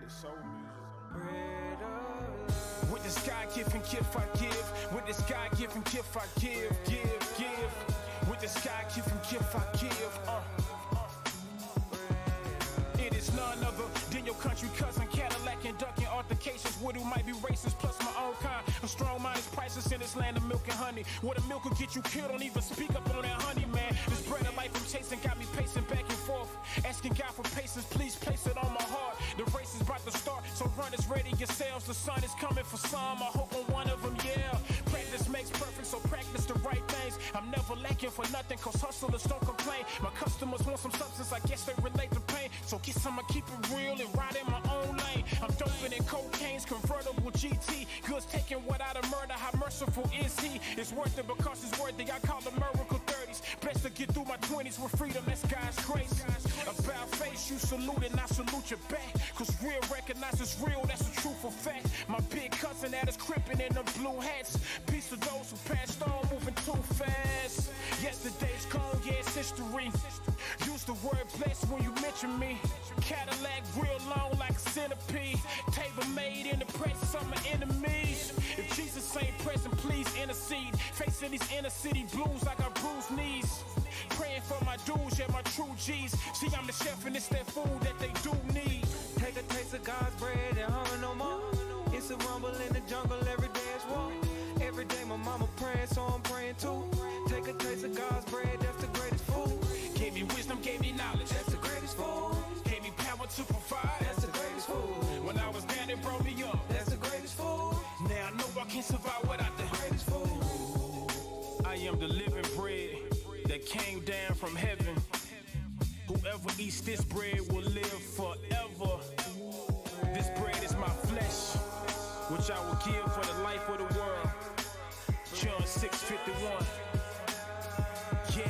soul music. Bread of love. With this God-given gift I give. With this God-given gift I give. With this God-given gift I give. It is none other than your country cousin, Cadillac and ducking altercations with who might be racist, plus my own kind. A strong mind is priceless in this land of milk and honey. Where the milk will get you killed, don't even speak up on that honey, man. This bread of life I'm chasing got me pacing back and forth, asking God for patience, please place it on my heart. The race is about to start, so runners ready yourselves. The sun is coming for some, I hope on one of them, yeah. Practice makes perfect, so practice the right things. I'm never lacking for nothing, cause hustlers don't complain. My customers want some substance, I guess they relate to pain. So get some, I keep it real and ride in my own lane. I'm doping in cocaine's convertible GT. Goods taken without a murder, how merciful is he? It's worth it because it's worthy, I call the miracle 30s. Blessed to get through my 20s with freedom, that's God's grace. About face, you salute and I salute your back. Cause real recognize it's real, that's a truthful fact. My big cousin that is crippin' in the blue hats. Peace to those who passed on, moving too fast. Yesterday's gone, yeah, it's history. Use the word blessed when you mention me. Cadillac real long like a centipede. Table made in the presence of my enemies. If Jesus ain't present, please intercede. Facing these inner city blues like I bruised knees. Praying for my dudes, yeah, my true G's. See, I'm the chef and it's that food that they do need. Take a taste of God's bread and hunger no more. It's a rumble in the jungle, every day it's war. Every day my mama praying, so I'm praying too. Take a taste of God's bread, that's the greatest food. Gave me wisdom, gave me knowledge, that's the greatest food. Gave me power to provide, that's the greatest food. When I was down, it brought me up, that's the greatest food. Now I know I can't survive without the greatest food. I am the living bread that came down from heaven. Whoever eats this bread will live forever. This bread is my flesh, which I will give for the life of the world. John 6:51. Yeah.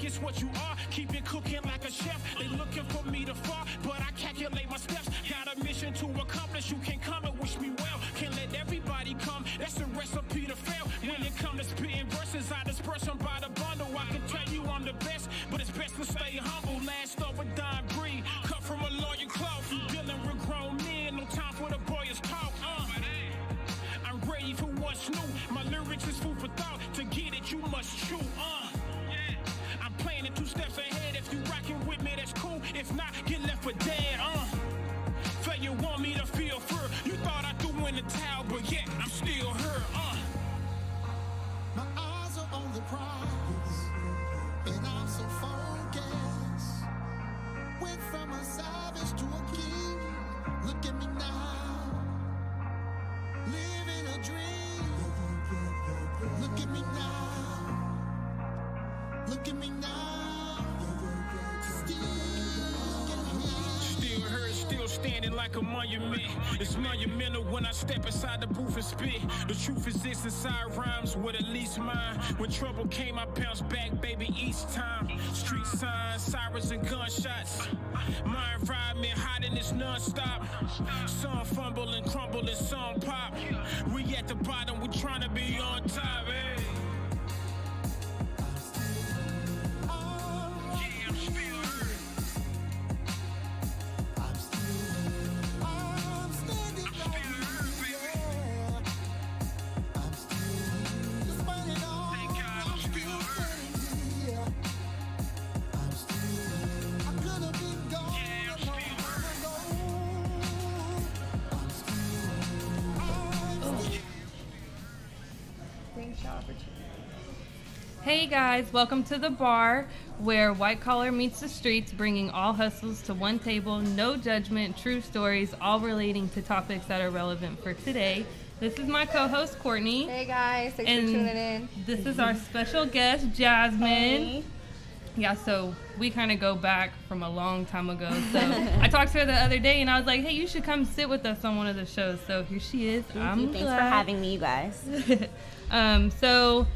It's what you are, keep it cooking like a chef. They looking for me to fall, but I calculate my steps. Got a mission to accomplish, you can come and wish me well. Can't let everybody come, that's a recipe to fail. When it comes to spitting verses, I disperse them by the bundle. I can tell you I'm the best, but it's best to stay humble. Last of a dying breed, cut from a loyal cloth. You dealing with grown men, no time for the boys talk. I'm ready for what's new, my lyrics is food for thought. To get it, you must chew, I'm playing it 2 steps ahead. If you rockin' with me, that's cool. If not, get left for dead, Feel you want me to feel fear. You thought I threw in the towel, but yet I'm still here, My eyes are on the prize, and I'm so focused. Went from a savage to a king. Look at me now, living a dream. Look at me now. Look at me now. Still hurt, still standing like a monument. It's monumental when I step inside the booth and spit. The truth exists inside rhymes with at least mine. When trouble came, I bounced back, baby, each time. Street signs, sirens and gunshots. My environment hot and it's non-stop. Some fumble and crumble and some pop. We at the bottom, we trying to be on top, hey. Despite it all, I'm still Hey guys, welcome to the bar, where white collar meets the streets, bringing all hustles to one table, no judgment, true stories, all relating to topics that are relevant for today. This is my co-host, Courtney. Hey guys, thanks for tuning in. This is our special guest, Jasmine. Hey. Yeah, so we kind of go back from a long time ago. So I talked to her the other day, and I was like, hey, you should come sit with us on one of the shows. So here she is. Thanks for having me, you guys. So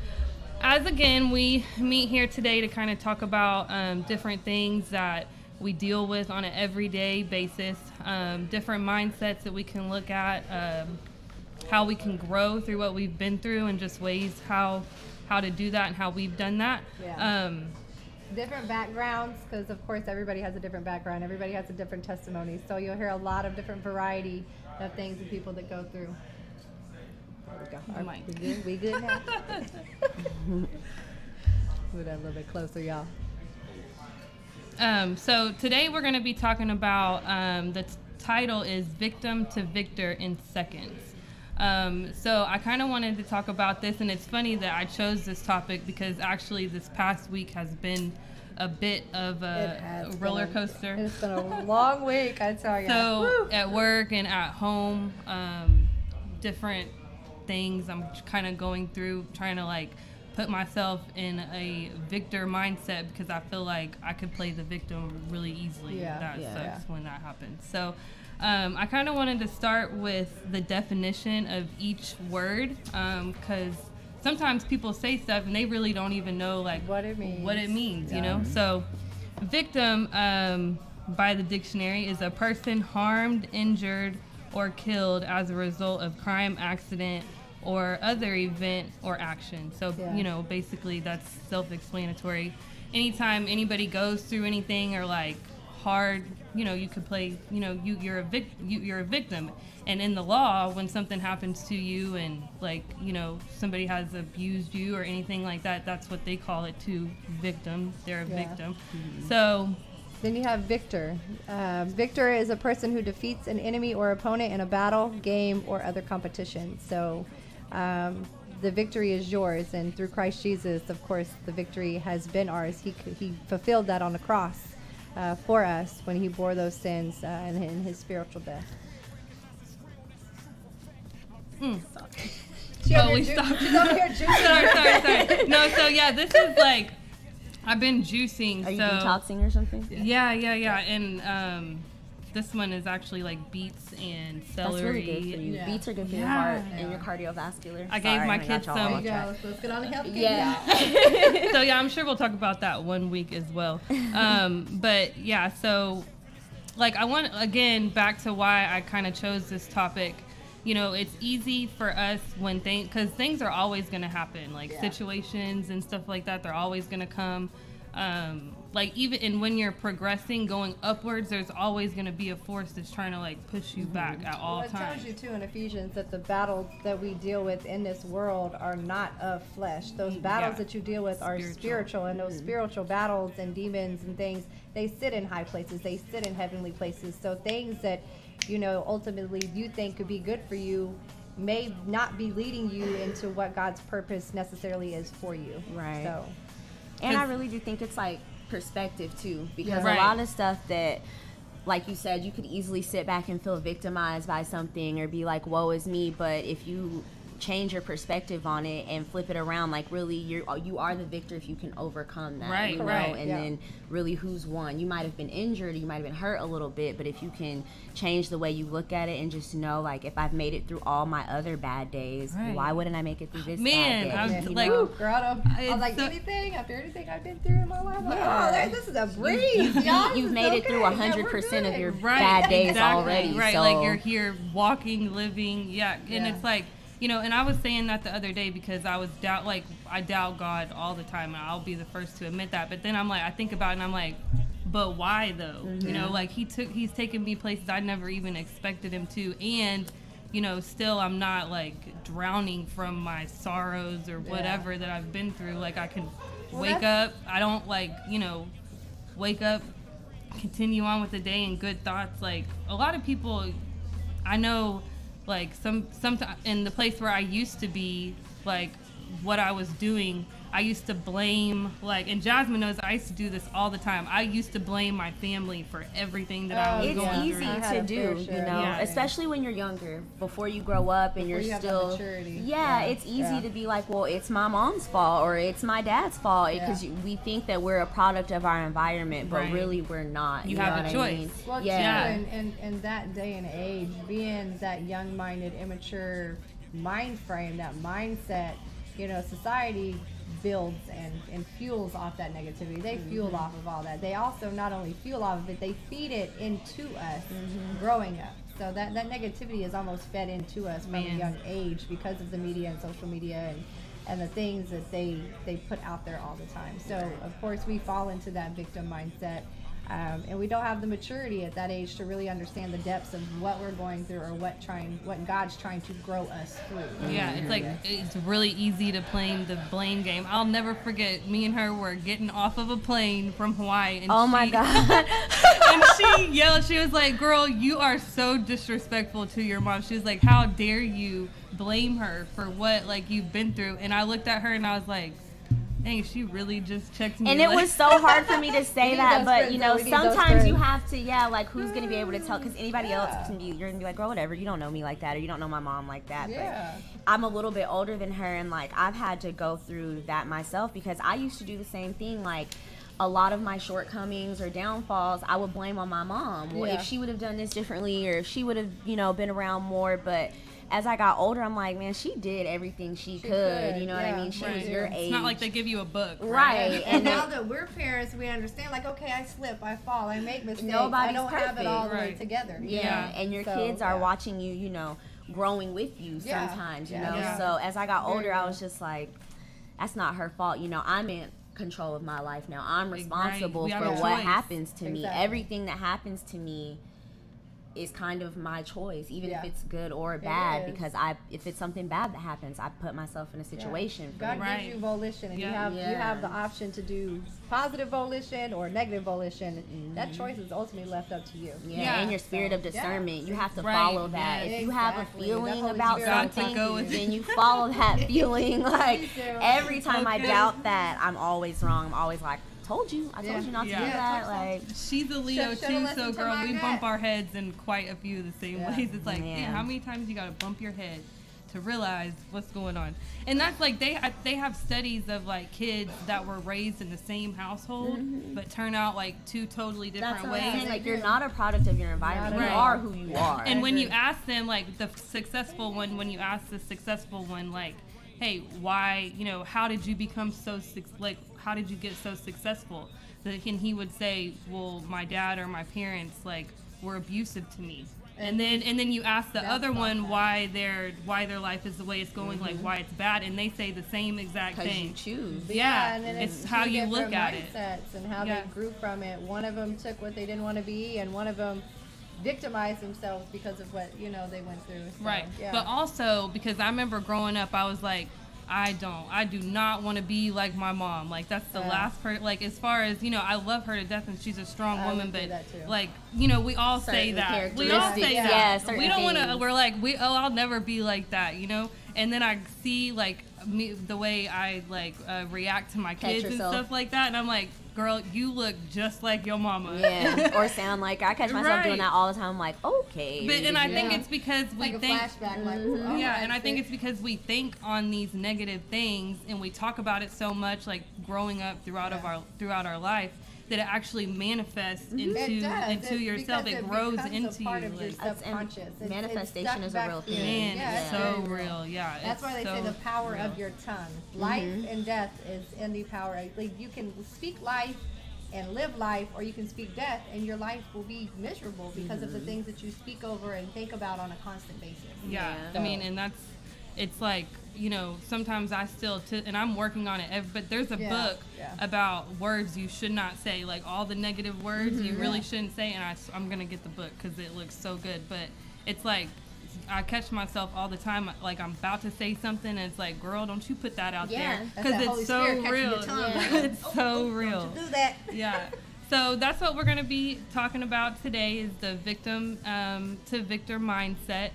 as again, we meet here today to kind of talk about different things that we deal with on an everyday basis, different mindsets that we can look at, how we can grow through what we've been through, and just ways how to do that and how we've done that. Yeah. Different backgrounds, because of course everybody has a different background. Everybody has a different testimony. So you'll hear a lot of different variety of things and people that go through. There we go. We good? We good now? Move that a little bit closer, y'all. So today we're going to be talking about, the title is Victim to Victor in Seconds. So I kind of wanted to talk about this, and it's funny that I chose this topic because actually this past week has been a bit of a roller coaster. It's been a long week, I tell you. So at work and at home, different things I'm kind of going through, trying to like put myself in a victor mindset, because I feel like I could play the victim really easily. That sucks when that happens. So I kind of wanted to start with the definition of each word, because sometimes people say stuff and they really don't even know like what it means, you know? So victim, by the dictionary, is a person harmed, injured, or killed as a result of crime, accident, or other event or action. So, you know, basically that's self-explanatory. Anytime anybody goes through anything or like hard, you know, you could play, you know, you're a victim. And in the law, when something happens to you and like, you know, somebody has abused you or anything like that, that's what they call it too, victim. They're a victim. Mm-hmm. So then you have victor. Victor is a person who defeats an enemy or opponent in a battle, game, or other competition. So the victory is yours, and through Christ Jesus, of course, the victory has been ours. He fulfilled that on the cross for us when he bore those sins in his spiritual death. Oh, we stopped. She's over here juicing. Sorry. No, so yeah, this is like, I've been juicing. Are you detoxing or something? Yeah. And this one is actually like beets and celery. That's really good for you. Yeah. Beets are good for your heart and your cardiovascular. I gave my kids some. There you go. Let's get on the health kick. Yeah. So yeah, I'm sure we'll talk about that one week as well. But yeah, so like I want, again, back to why I kind of chose this topic. You know, it's easy for us when because things are always going to happen, like situations and stuff like that, they're always going to come. Like even when you're progressing, going upwards, there's always going to be a force that's trying to like push you back at all times. It tells you too in Ephesians that the battles that we deal with in this world are not of flesh. Those battles that you deal with are spiritual, and those spiritual battles and demons and things, they sit in high places, they sit in heavenly places. So things that, you know, ultimately you think could be good for you may not be leading you into what God's purpose necessarily is for you. Right. So, and I really do think it's like perspective too, because a lot of stuff that, like you said, you could easily sit back and feel victimized by something or be like, woe is me. But if you change your perspective on it and flip it around, like really you are the victor if you can overcome that, you know? And then really who's won. You might have been injured, you might have been hurt a little bit, but if you can change the way you look at it and just know, like, if I've made it through all my other bad days, why wouldn't I make it through this bad day? I was like, I was like, anything after everything I've been through in my life, like, this is a breeze. You've made it through 100% of your bad days already. Right, so. Like you're here walking, living, and it's like, you know, and I was saying that the other day because I doubt God all the time, and I'll be the first to admit that. But then I'm like, I think about it and I'm like, but why though? Mm-hmm. You know, like he's taken me places I never even expected him to, and you know, still I'm not like drowning from my sorrows or whatever that I've been through. Like I can wake up. I don't wake up, continue on with the day and good thoughts. Like a lot of people I know, like some in the place where I used to be, like what I was doing, I used to blame, like, and Jasmine knows I used to do this all the time. I used to blame my family for everything that I was going through. It's easy to do, you know, especially when you're younger, before you grow up and you're still, it's easy to be like, well, it's my mom's fault or it's my dad's fault, because we think that we're a product of our environment, but really we're not. You have a choice. I mean? Well, in that day and age, being that young-minded, immature mind frame, that mindset, you know, society builds and fuels off that negativity. They fuel off of all that. They also not only fuel off of it, they feed it into us growing up. So that negativity is almost fed into us from a young age because of the media and social media and the things that they put out there all the time. So of course we fall into that victim mindset. And we don't have the maturity at that age to really understand the depths of what we're going through or what God's trying to grow us through. Yeah, it's like, it's really easy to play the blame game. I'll never forget, me and her were getting off of a plane from Hawaii. And my God. And she yelled, she was like, girl, you are so disrespectful to your mom. She was like, how dare you blame her for what, like, you've been through? And I looked at her and I was like, dang, she really just checked me. And it was so hard for me to say that, but, you know, sometimes you have to, like, who's going to be able to tell? Because anybody else can be, you're going to be like, girl, whatever, you don't know me like that, or you don't know my mom like that. But I'm a little bit older than her, and, like, I've had to go through that myself, because I used to do the same thing. Like, a lot of my shortcomings or downfalls, I would blame on my mom. Well, if she would have done this differently, or if she would have, you know, been around more, but as I got older, I'm like, man, she did everything she could. You know what I mean? She was your age. It's not like they give you a book. Right. And now that we're parents, we understand, like, okay, I slip, I fall, I make mistakes. I don't have it all the way together. Yeah. And your kids are watching you, you know, growing with you sometimes, you know? So as I got older, I was just like, that's not her fault. You know, I'm in control of my life now. I'm responsible for what happens to me. Everything that happens to me is kind of my choice, even if it's good or bad, because if it's something bad that happens, I put myself in a situation. God gives you volition, and you have the option to do positive volition or negative volition. That choice is ultimately left up to you. And your spirit of discernment, you have to follow that. If you have a feeling about something, then you follow that feeling. Like, every time I doubt that, I'm always wrong. I'm always like, I told you not to do that. Like, she's a Leo too, so girl, we bump our heads in quite a few of the same ways. It's like, how many times you gotta bump your head to realize what's going on? And that's like, they have studies of, like, kids that were raised in the same household but turn out like two totally different ways. Like, you're not a product of your environment. You are who you are. And when you ask them, like, the successful one, like, hey, why, you know, how did you become so, like, how did you get so successful? And he would say, well, my dad or my parents, like, were abusive to me. And then you ask the other one why their life is the way it's going, like, why it's bad, and they say the same exact thing. You choose. And it's how you look at it. And how they grew from it. One of them took what they didn't want to be, and one of them victimized themselves because of what, you know, they went through. So, but also, because I remember growing up, I was like, I do not want to be like my mom. Like, that's the last person. Like, as far as, you know, I love her to death and she's a strong woman, but like, you know, we all say that. We all say that. We don't want to. We're like, I'll never be like that, you know. And then I see, like, me, the way I, like, react to my kids and stuff like that, and I'm like, girl, you look just like your mama. Or sound like, I catch myself doing that all the time. I'm like, okay. But, and I think it's because we like think, a flashback, like, and I think it's because we think on these negative things and we talk about it so much, like, growing up throughout our life, that it actually manifests into yourself. It grows into you. Of your subconscious. Manifestation is a real thing. Man, it's so real. That's why they say the power of your tongue. Life and death is in the power. Like, you can speak life and live life, or you can speak death, and your life will be miserable because of the things that you speak over and think about on a constant basis. I mean, and it's like, you know, sometimes I still, and I'm working on it, but there's a book about words you should not say, like, all the negative words you really shouldn't say, and I'm going to get the book because it looks so good. But it's like, I catch myself all the time, like, I'm about to say something, and it's like, girl, don't you put that out there, because it's so real. It's so real. Don't you do that. So that's what we're going to be talking about today, is the victim to victor mindset.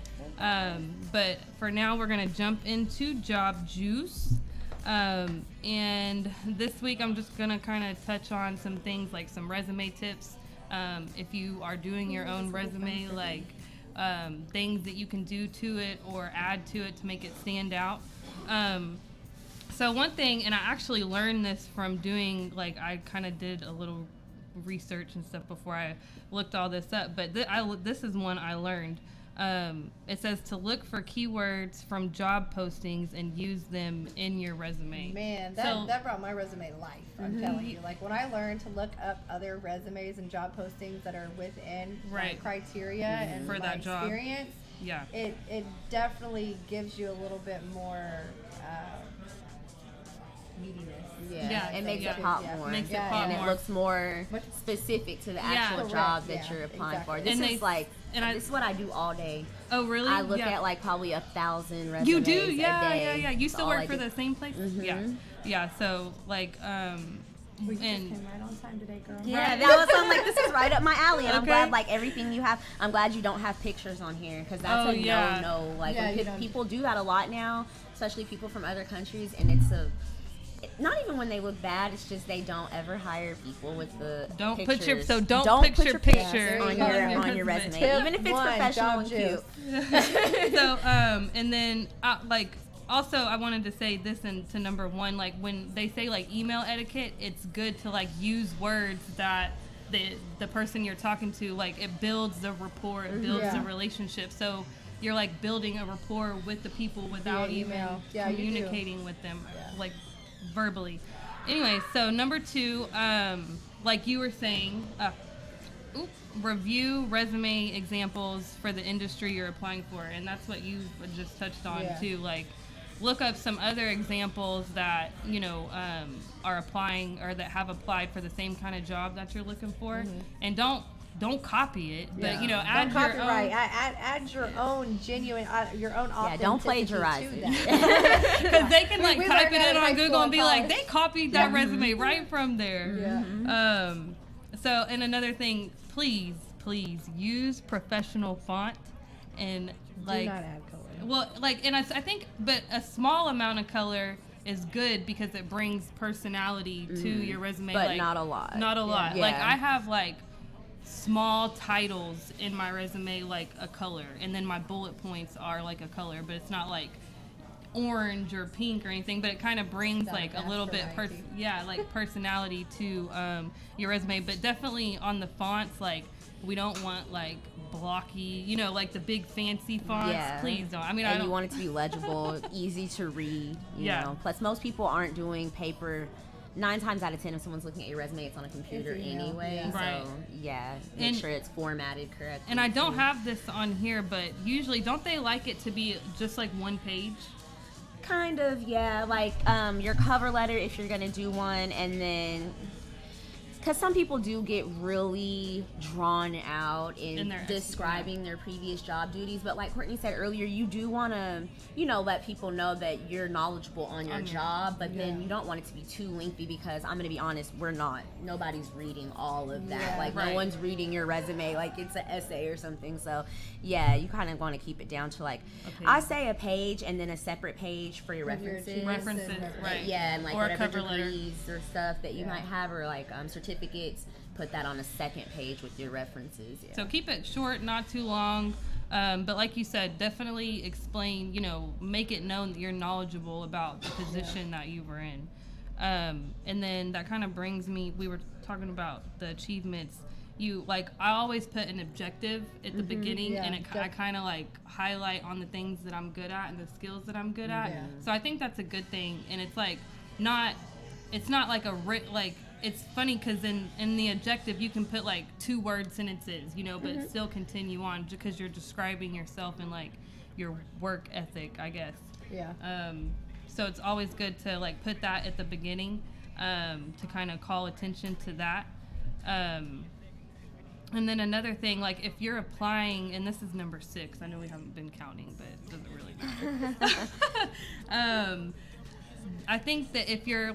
But for now, we're going to jump into Job Juice. And this week I'm just gonna kind of touch on some things like some resume tips. If you are doing your own resume, like things that you can do to it or add to it to make it stand out. So one thing, and I actually learned this from doing, like, I kind of did a little research and stuff before I looked all this up, but this is one I learned. It says to look for keywords from job postings and use them in your resume. Man, that brought my resume to life, I'm telling you. Like, when I learned to look up other resumes and job postings that are within my criteria and for my that job experience, it definitely gives you a little bit more meatiness. It makes it pop more. Makes it pop and more. It looks more specific to the actual job that you're applying for. This is like, this is what I do all day. Oh, really? I look at like probably 1,000 resumes You do? a day. Yeah. You still work for the same place? Yeah. So like, you just came right on time today, girl. Yeah, that was something like, this is right up my alley, and I'm glad, like, everything you have, I'm glad you don't have pictures on here, because that's a no-no. Like, people do that a lot now, especially people from other countries, and it's not even when they look bad, it's just they don't ever hire people with the pictures. Don't put your picture on your resume, even if it's professional and cute. So, and then, also, I wanted to say this to number one, like when they say like email etiquette, it's good to like use words that the person you're talking to, like it builds the rapport, it builds the relationship. So you're like building a rapport with the people without even communicating with them, like verbally. Anyway, so number two, like you were saying, review resume examples for the industry you're applying for, and that's what you just touched on too. Like, look up some other examples that are applying or that have applied for the same kind of job that you're looking for, and don't copy it, but add your own. Add your own genuine, your own authenticity. Don't plagiarize it, because they can like type it in on Google and be like, they copied that resume right from there. So, and another thing, please use professional font, and like do not add color. Well, like, and I think, but a small amount of color is good because it brings personality to your resume. But like, not a lot. Not a lot. Like, I have like small titles in my resume, like a color, and then my bullet points are like a color, but it's not like orange or pink or anything, but it kind of brings like a little bit like personality to your resume. But definitely on the fonts, like, we don't want like blocky, like the big fancy fonts. Please don't. I mean, you want it to be legible, easy to read, you know. Plus, most people aren't doing paper. 9 times out of 10, if someone's looking at your resume, it's on a computer anyway. So make sure it's formatted correctly. And I don't have this on here, but usually, don't they like it to be just like one page? Kind of, like your cover letter, if you're gonna do one, and then because some people do get really drawn out in describing their previous job duties, but like Courtney said earlier, you do want to, let people know that you're knowledgeable on your job, but then you don't want it to be too lengthy, because I'm going to be honest, nobody's reading all of that. No one's reading your resume like it's an essay or something. So you kind of want to keep it down to like, I say a page and then a separate page for your references. And like or whatever degrees or stuff that you might have, or like certificates, put that on a second page with your references. So keep it short, not too long, but like you said, definitely explain, make it known that you're knowledgeable about the position that you were in. And then that kind of brings me, we were talking about the achievements. I always put an objective at the beginning, and I kind of like highlight on the things that I'm good at and the skills that I'm good at. So I think that's a good thing, and it's like it's not like it's funny because in the objective you can put like 2-word sentences, but still continue on because you're describing yourself and like your work ethic, I guess. So it's always good to like put that at the beginning, to kind of call attention to that. And then another thing, like if you're applying, and this is number 6, I know we haven't been counting, but it doesn't really matter. I think that if you're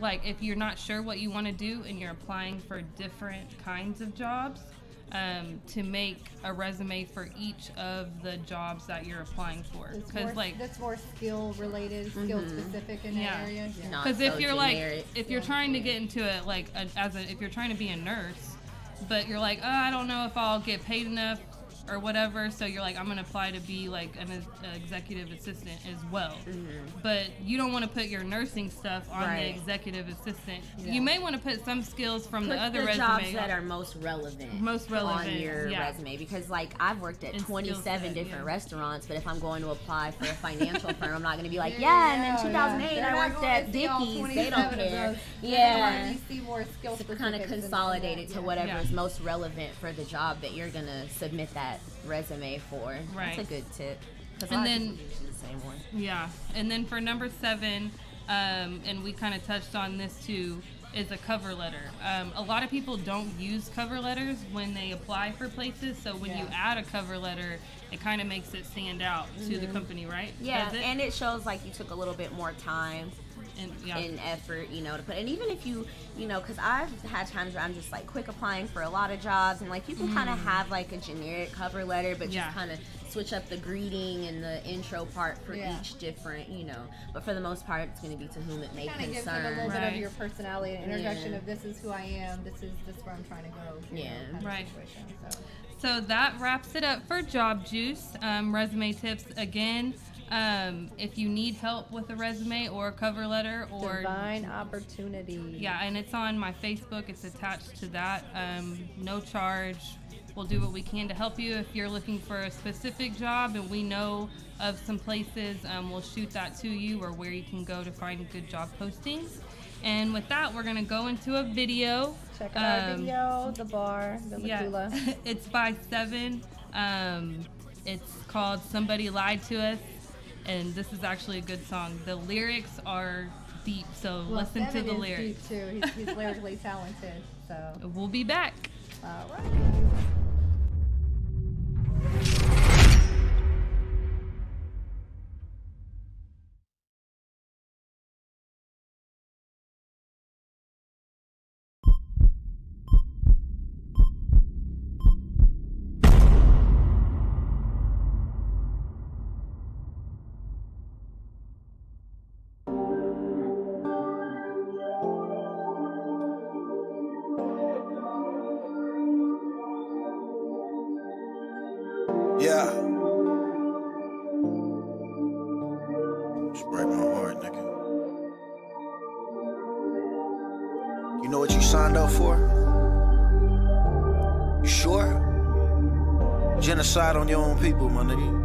not sure what you want to do and you're applying for different kinds of jobs, to make a resume for each of the jobs that you're applying for. Because that's more skill related, skill specific in that area. Because if you're if you're trying to get into it if you're trying to be a nurse, but you're like, oh, I don't know if I'll get paid enough or whatever, so you're like, I'm gonna apply to be like an executive assistant as well. But you don't want to put your nursing stuff on the executive assistant. You may want to put some skills from the other resume jobs that are most relevant on your resume, because like I've worked at 27 different restaurants, but if I'm going to apply for a financial firm, I'm not going to be like, and then 2008 I worked at Dickies. They don't care. You see more skill to kind of consolidate it to whatever is most relevant for the job that you're going to submit that resume for. That's a good tip. And then the same one. And then for number 7, and we kind of touched on this too, is a cover letter. A lot of people don't use cover letters when they apply for places, so when you add a cover letter, it kind of makes it stand out to the company, right? And it shows like you took a little bit more time and effort, to put. And even if you because I've had times where I'm just like quick applying for a lot of jobs, and like you can kind of have like a generic cover letter, but just kind of switch up the greeting and the intro part for each different, but for the most part, it's going to be to whom it may concern. Kind of gives them a little bit of your personality, an introduction of this is who I am, this is where I'm trying to go. So that wraps it up for Job Juice. Resume tips again. If you need help with a resume or a cover letter or Divine Opportunity. And it's on my Facebook. It's attached to that. No charge. We'll do what we can to help you. If you're looking for a specific job and we know of some places, we'll shoot that to you or where you can go to find good job postings. And with that, we're going to go into a video. Check out our video, The Bar, Villa Koola. It's by 7. It's called Somebody Lied to Us. And this is actually a good song. The lyrics are deep, so listen to the lyrics. Deep too. He's lyrically talented. So we'll be back. All right. Yeah. Just break my heart, nigga. You know what you signed up for? You sure? Genocide on your own people, my nigga.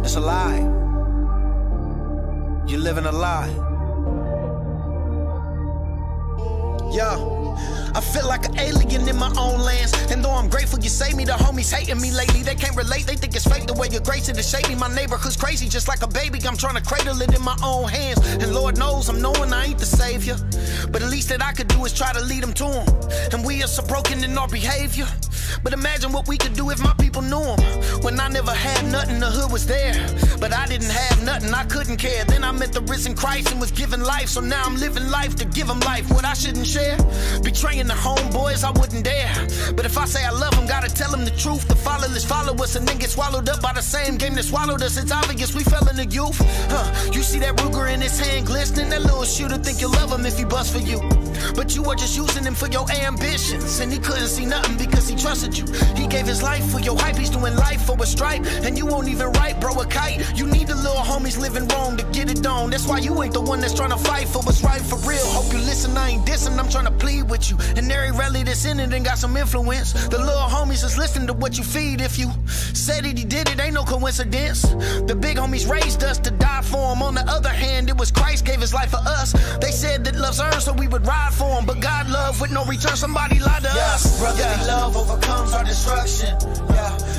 It's a lie. You're living a lie. Yeah. I feel like an alien in my own lands. And though I'm grateful you saved me, the homies hating me lately. They can't relate, they think it's fake the way your grace it is shady. My neighborhood's crazy, just like a baby. I'm trying to cradle it in my own hands. And Lord knows I'm knowing I ain't the savior, but the least that I could do is try to lead them to him. And we are so broken in our behavior, but imagine what we could do if my people knew him. When I never had nothing, the hood was there, but I didn't have nothing, I couldn't care. Then I met the risen Christ and was given life, so now I'm living life to give him life. What I shouldn't share, betraying the homeboys, I wouldn't dare. But if I say I love him, gotta tell him the truth. The fatherless follow us and then get swallowed up by the same game that swallowed us. It's obvious we fell in the youth. You see that Ruger in his hand glistening? That little shooter think you'll love him if he busts for you, but you were just using him for your ambitions. And he couldn't see nothing because he trusted you. He gave his life for your hype. He's doing life for a stripe, and you won't even write, bro, a kite. You need the little homies living wrong to get it on. That's why you ain't the one that's trying to fight for what's right for real. Hope you listen, I ain't dissing, I'm trying to plead with you. And every rally that's in it and got some influence. The little homies is listening to what you feed. If you said it, he did it, ain't no coincidence. The big homies raised us to die for him. On the other hand, it was Christ gave his life for us. They said that love's earned, so we would ride for him, but God love with no return, somebody lied to us. Brotherly love overcomes our destruction.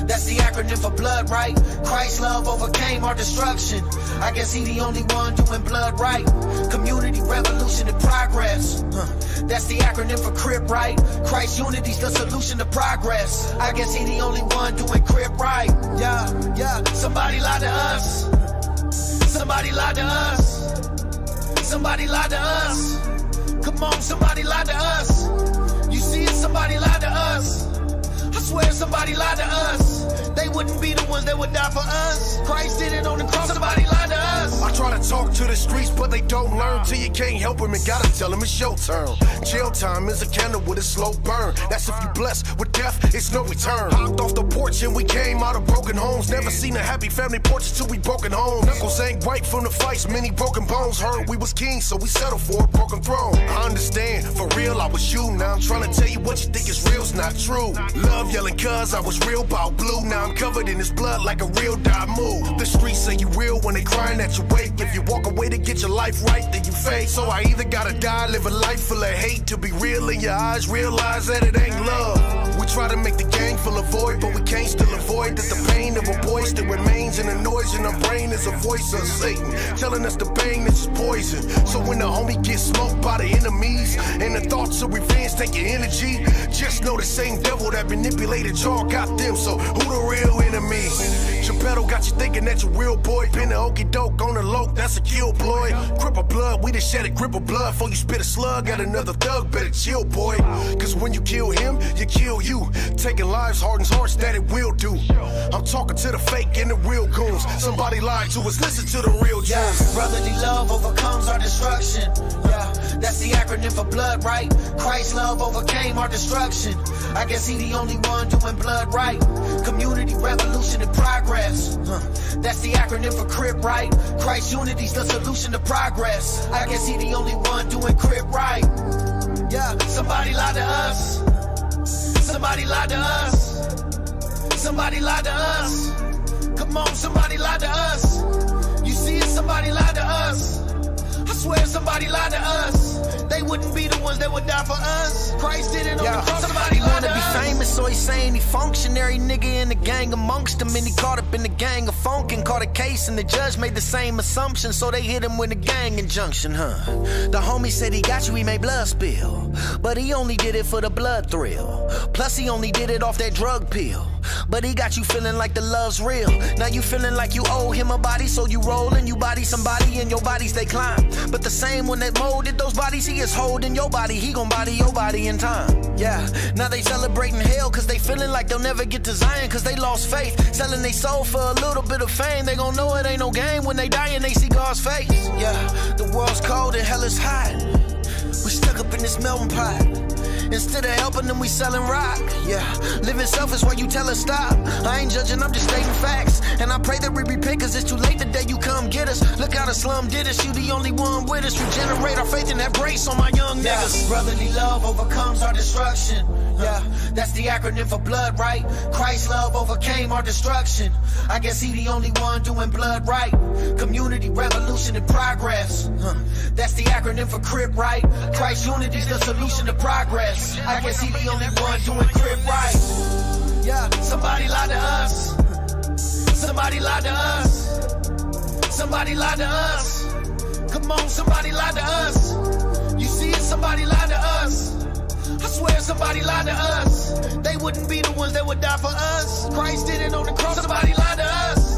That's the acronym for blood, right? Christ's love overcame our destruction. I guess he the only one doing blood right. Community, revolution, and progress. That's the acronym for crib, right? Christ's unity's the solution to progress. I guess he the only one doing crib right. Yeah. Somebody lied to us. Somebody lied to us. Somebody lied to us. Come on, somebody lied to us. You see it's somebody lied to us. I swear somebody lied to us. They wouldn't be the ones that would die for us. Christ did it on the cross, somebody lied to us. I try to talk to the streets, but they don't learn. Till you can't help them and gotta tell them it's your turn. Jail time is a candle with a slow burn. That's if you blessed with death, it's no return. Hopped off the porch and we came out of broken homes. Never seen a happy family porch till we broken home. Knuckles ain't right from the fights, many broken bones. Heard we was kings, so we settled for a broken throne. I understand, for real I was you. Now I'm trying to tell you what you think is real's not true. Love yelling cuz I was real about blue. Now I'm covered in his blood like a real die move. The streets say you real when they crying at your wake. If you walk away to get your life right, then you fake. So I either gotta die, live a life full of hate, to be real in your eyes, realize that it ain't love. We try to make the gang full of void, but we can't still avoid that the pain of a boy still remains, and the noise in our brain is a voice of Satan telling us the pain is poison. So when the homie gets smoked by the enemies and the thoughts of revenge take your energy, just know the same devil that manipulated y'all got them. So who the real enemy? Geppetto got you thinking that you real boy. Pin the okie doke on the loke, that's a kill boy. Grip of blood, we just shed a grip of blood. Before you spit a slug at another thug, better chill boy. Cause when you kill him, you kill you. Taking lives hardens hearts, that it will do. I'm talking to the fake and the real goons. Somebody lied to us, listen to the real Jews. Yeah, brotherly love overcomes our destruction. Yeah, that's the acronym for blood, right? Christ's love overcame our destruction. I guess he the only one doing blood right. Community, revolution, and progress. That's the acronym for crib, right? Christ's unity's the solution to progress. I guess he the only one doing crib right. Yeah, somebody lied to us. Somebody lied to us. Somebody lied to us. Come on, somebody lied to us. You see it, somebody lied to us. I swear somebody lied to us. They wouldn't be the ones that would die for us. Christ did it on the cross, somebody lied to us. He wanna be famous, so he's saying he functionary nigga in the gang amongst them. And he caught up in the gang of funk and caught a case, and the judge made the same assumption, so they hit him with a gang injunction, The homie said he got you, he made blood spill, but he only did it for the blood thrill. Plus he only did it off that drug pill. But he got you feeling like the love's real. Now you feeling like you owe him a body, so you roll and you body somebody and your bodies they climb. But the same one that molded those bodies, he is holding your body, he gon' body your body in time. Yeah, now they celebrating hell cause they feeling like they'll never get to Zion cause they lost faith. Selling they soul for a little bit of fame. They gon' know it ain't no game when they die and they see God's face. Yeah, the world's cold and hell is hot. We stuck up in this melting pot. Instead of helping them, we selling rock. Yeah, living selfish while you tell us stop. I ain't judging, I'm just stating facts. And I pray that we repent, cause it's too late the day you come get us. Look how the slum did us, you the only one with us. Regenerate our faith and have grace on my young niggas. Brotherly love overcomes our destruction. Yeah, that's the acronym for blood, right? Christ's love overcame our destruction. I guess he the only one doing blood right. Community, revolution, and progress. That's the acronym for crib, right? Christ's unity's the solution to progress. I guess he the only one doing crib right. Yeah, somebody lied to us. Somebody lied to us. Somebody lied to us. Come on, somebody lied to us. You see it, somebody lied to us. I swear somebody lied to us. They wouldn't be the ones that would die for us. Christ did it on the cross, somebody lied to us.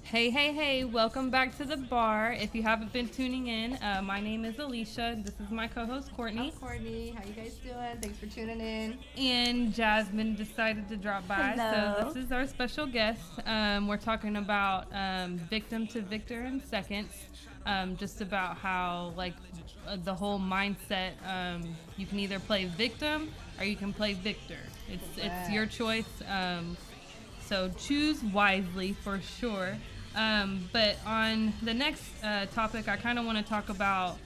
Hey, welcome back to the bar. If you haven't been tuning in, my name is Alysha. This is my co-host, Courtney. I'm Courtney. How you guys doing? Thanks for tuning in. And Jasmine decided to drop by. Hello. So this is our special guest. We're talking about victim to victor in seconds. Just about how, like, the whole mindset, you can either play victim or you can play victor. It's your choice. So choose wisely for sure. But on the next topic, I kind of want to talk about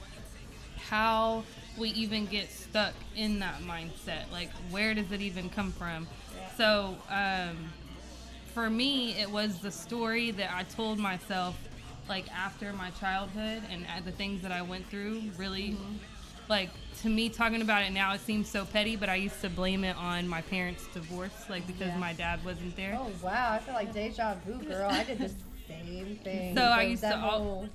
how we even get stuck in that mindset. Like, where does it even come from? Yeah. So for me, it was the story that I told myself like after my childhood and the things that I went through really like, to me, talking about it now, it seems so petty, but I used to blame it on my parents' divorce, like, because my dad wasn't there. Oh, wow. I feel like deja vu, girl. I did the same thing. So I used to...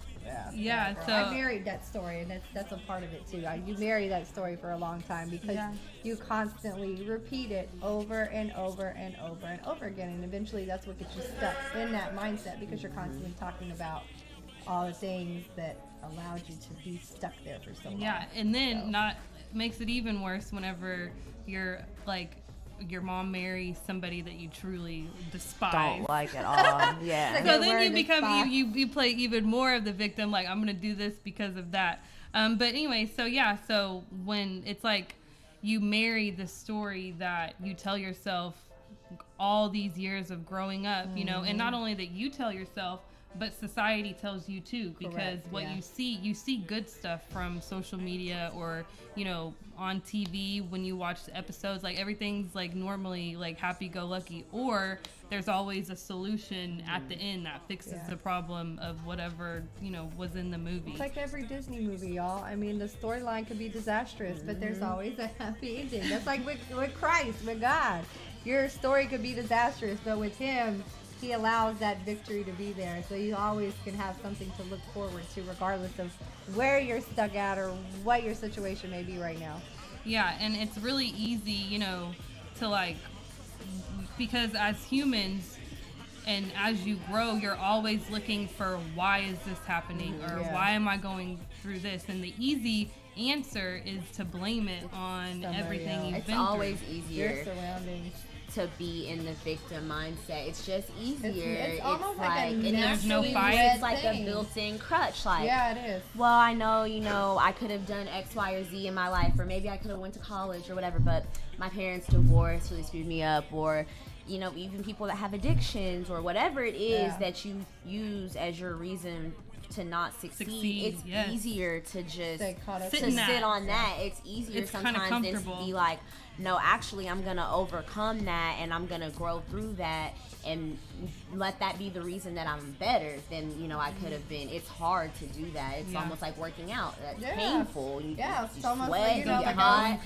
so I married that story, and that's a part of it, too. You marry that story for a long time because you constantly repeat it over and over and over and over again, and eventually that's what gets you stuck in that mindset because you're constantly talking about all the things that allowed you to be stuck there for so long. Yeah, and then makes it even worse whenever you're like your mom marries somebody that you truly despise. Don't like at all. Yeah. So then you become you play even more of the victim. Like, I'm gonna do this because of that. But anyway, so when it's like you marry the story that you tell yourself all these years of growing up, you know, and not only that you tell yourself, but society tells you too, because you see good stuff from social media or, you know, on TV when you watch the episodes, like everything's like normally like happy-go-lucky, or there's always a solution at the end that fixes the problem of whatever, you know, was in the movie. It's like every Disney movie, y'all. I mean, the storyline could be disastrous, but there's always a happy ending. That's like with Christ, with God. Your story could be disastrous, but with him, he allows that victory to be there, so you always can have something to look forward to regardless of where you're stuck at or what your situation may be right now. Yeah, and it's really easy, you know, to like, because as humans and as you grow, you're always looking for why is this happening or why am I going through this, and the easy answer is to blame it on everything you've been through. It's always easier. Your surroundings. To be in the victim mindset. It's just easier. It's almost like a and there's no fight. It's like a built-in crutch. Like, yeah, it is. Well, I know, you know, I could have done X, Y, or Z in my life, or maybe I could have went to college or whatever, but my parents' divorce really screwed me up, or, you know, even people that have addictions or whatever it is that you use as your reason to not succeed. It's easier to just sit on that. It's easier sometimes than to be like, no, actually, I'm going to overcome that and I'm going to grow through that and let that be the reason that I'm better than, you know, I could have been. It's hard to do that. It's almost like working out. That's painful. You it's almost sweat, like, you know, like hot.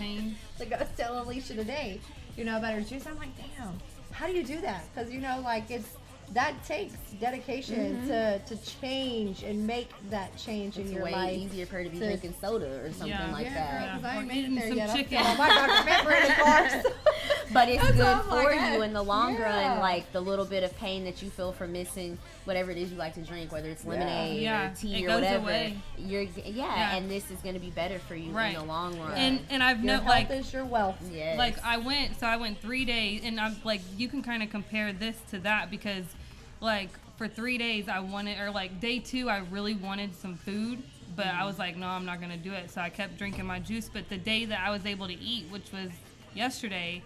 Like I was telling Alysha today, you know, about her juice. I'm like, damn, how do you do that? Because, you know, like that takes dedication to change and make that change in your life. It's way easier for her to be drinking soda or something like that. Because I ain't made it there yet. Chicken. Oh my God, remember in the cars. But it's good for you in the long run. Like the little bit of pain that you feel from missing whatever it is you like to drink, whether it's lemonade or tea or whatever. Away. And this is going to be better for you in the long run. And I've your known health is your wealth. Yes. Like I went 3 days, and I'm like, you can kind of compare this to that because, like, for 3 days I wanted, or like day 2 I really wanted some food, but I was like, no, I'm not gonna do it. So I kept drinking my juice. But the day that I was able to eat, which was yesterday,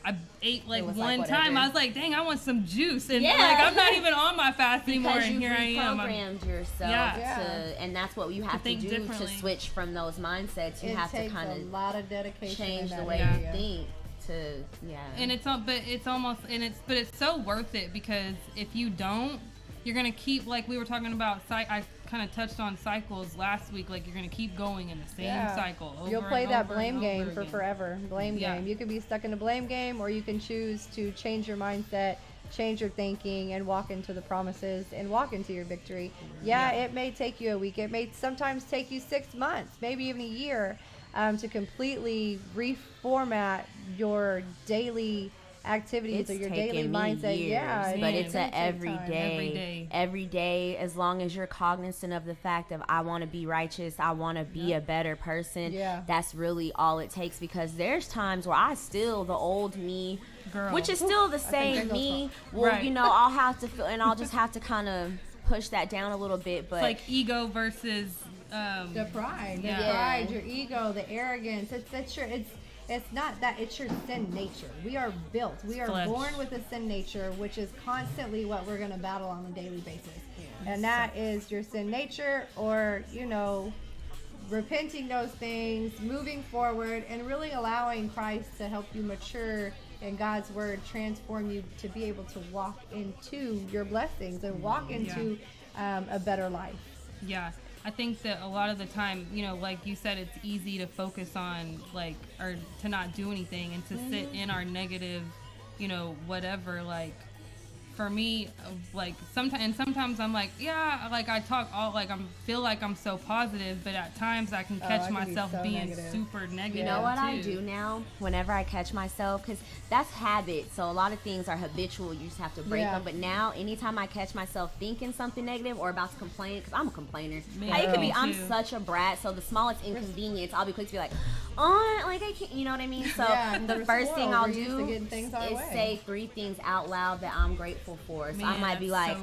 I ate like one time. I was like, dang, I want some juice, and like I'm not even on my fast anymore, and here I am. Programmed yourself to, and that's what you have to do to switch from those mindsets. You have to kind of a lot of dedication, change the way you think. And it's so worth it, because if you don't, you're gonna keep, like we were talking about, I kind of touched on cycles last week, like you're gonna keep going in the same cycle over. You'll play that over blame game again. for forever. Blame game. You can be stuck in a blame game, or you can choose to change your mindset, change your thinking, and walk into the promises and walk into your victory. It may take you a week, it may sometimes take you 6 months, maybe even a year, to completely reformat your daily activities or your daily mindset. Years, but it's every day. As long as you're cognizant of the fact of, I want to be righteous, I want to be a better person. That's really all it takes, because there's times where I still, the old me, which is still the same me, you know, I'll have to feel, and I'll just have to kind of push that down a little bit. But it's like ego versus the pride, pride, your ego, the arrogance. It's not that, it's your sin nature. We are built. We are born with a sin nature, which is constantly what we're going to battle on a daily basis. And that is your sin nature, or, you know, repenting those things, moving forward, and really allowing Christ to help you mature in God's word, transform you to be able to walk into your blessings and walk into a better life. Yeah. I think that a lot of the time, you know, like you said, it's easy to focus on, like, or to not do anything and to sit in our negative, you know, whatever. Like, for me, like, sometimes I'm like, yeah, like, I talk all, like, feel like I'm so positive, but at times I can catch myself being super negative. You know what I do now? Whenever I catch myself, because that's habit, so a lot of things are habitual, you just have to break them. But now, anytime I catch myself thinking something negative or about to complain, because I'm a complainer, it could be, I'm such a brat, so the smallest inconvenience, I'll be quick to be like, oh, like, I can't, you know what I mean? So the first thing I'll do is say 3 things out loud that I'm grateful for. So I might be like,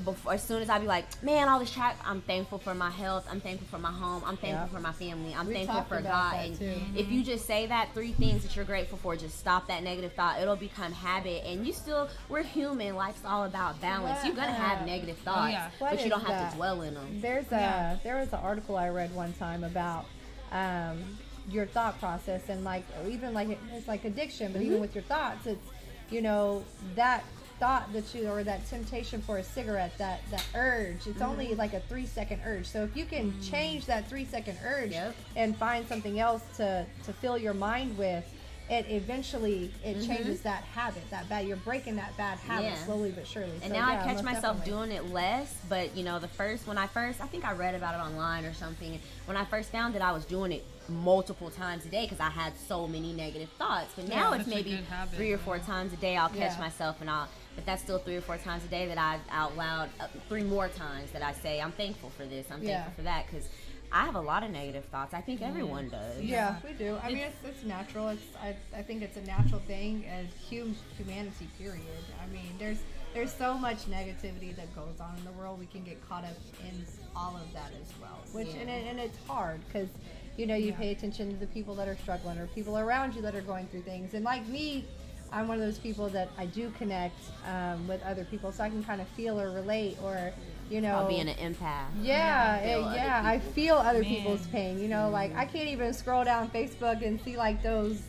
before, as soon as I be like, man, all this track, I'm thankful for my health, I'm thankful for my home, I'm thankful for my family, I'm thankful for God. And if you just say that 3 things that you're grateful for, just stop that negative thought. It'll become habit. And you still, we're human. Life's all about balance. You're gonna have negative thoughts, but you don't have to dwell in them. There was an article I read one time about your thought process, and like, even like, it's like addiction, but even with your thoughts, it's, you know, that thought that you, or that temptation for a cigarette, that urge, it's only like a 3-second urge. So if you can change that 3-second urge and find something else to fill your mind with, it eventually changes that habit, that bad, you're breaking that bad habit slowly but surely. And so, now I catch myself doing it less, but you know, when I think I read about it online or something, when I first found it, I was doing it multiple times a day because I had so many negative thoughts. But now it's maybe 3 or 4 times a day I'll catch myself, and but that's still 3 or 4 times a day that I out loud, 3 more times that I say, I'm thankful for this, I'm thankful for that, because I have a lot of negative thoughts. I think everyone does. Yeah, we do. I mean, it's natural. I think it's a natural thing as humanity, period. I mean, there's so much negativity that goes on in the world. We can get caught up in all of that as well. Which and it's hard because, you know, you pay attention to the people that are struggling or people around you that are going through things. And like me, I'm one of those people that I do connect with other people, so I can kind of feel or relate, or, you know, I'll be in an empath. I feel other people's pain. You know, like I can't even scroll down Facebook and see like those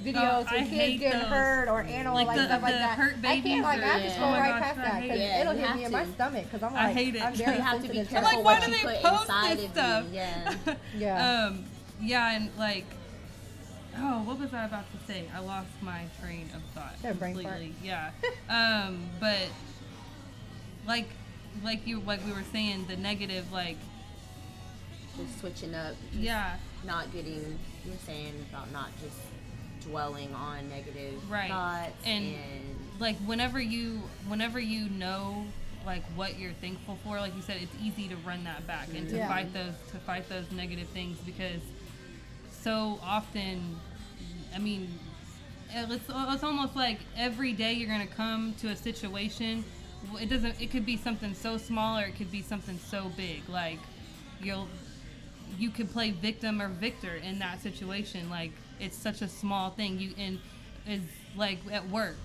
videos where kids getting hurt or animals, like stuff like that. Hurt I can't, like, I just go right past that because it'll hit me in my stomach because I'm like, I hate it. I'm very sensitive to like, why do they post this stuff? And like, oh, what was I about to say? I lost my train of thought completely. But like we were saying, the negative, like, just switching up. Not getting. You're saying about not just dwelling on negative thoughts, and like whenever you know like what you're thankful for, like you said, it's easy to run that back and to fight those negative things, because so often, I mean, it's almost like every day you're gonna come to a situation. It could be something so small, or it could be something so big. Like you could play victim or victor in that situation. Like, it's such a small thing. And it's like at work.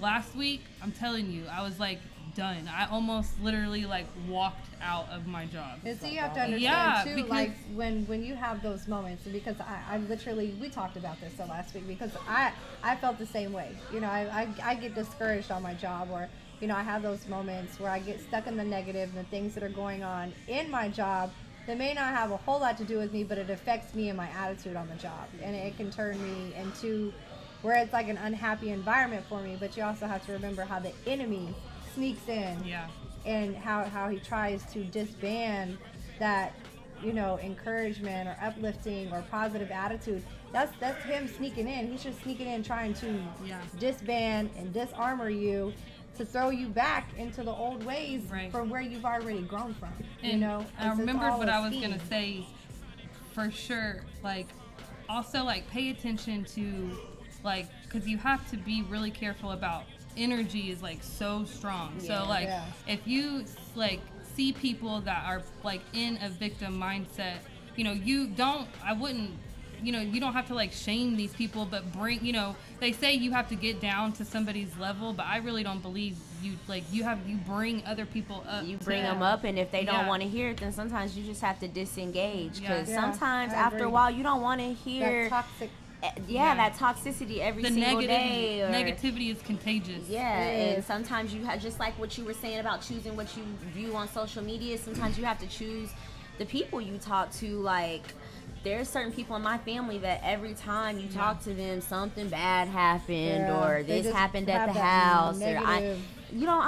Last week, I'm telling you, I was like done. I almost literally like walked out of my job. And so you have to understand too, like when you have those moments, and because I literally, we talked about this last week, because I felt the same way. You know, I get discouraged on my job, or, you know, I have those moments where I get stuck in the negative and the things that are going on in my job that may not have a whole lot to do with me, but it affects me and my attitude on the job. And it can turn me into where it's like an unhappy environment for me. But you also have to remember how the enemy sneaks in, and how he tries to disband that, you know, encouragement or uplifting or positive attitude. That's him sneaking in. He's just sneaking in, trying to disband and disarmor you, to throw you back into the old ways from where you've already grown from. And you know, I remembered what I was gonna say for sure. Like, also, like, pay attention to, like, because you have to be really careful about energy is like so strong. So like if you like see people that are like in a victim mindset, you know, you don't have to like shame these people, but bring, you know, they say you have to get down to somebody's level, but I really don't believe you. Like, you bring other people up. You bring them up, and if they don't want to hear it, then sometimes you just have to disengage, because sometimes after a while you don't want to hear that toxic that toxicity every single day. Negativity is contagious. Yeah, and sometimes you have, just like what you were saying about choosing what you view on social media, sometimes you have to choose the people you talk to. Like, there's certain people in my family that every time you talk to them, something bad happened, or this happened at the house, or I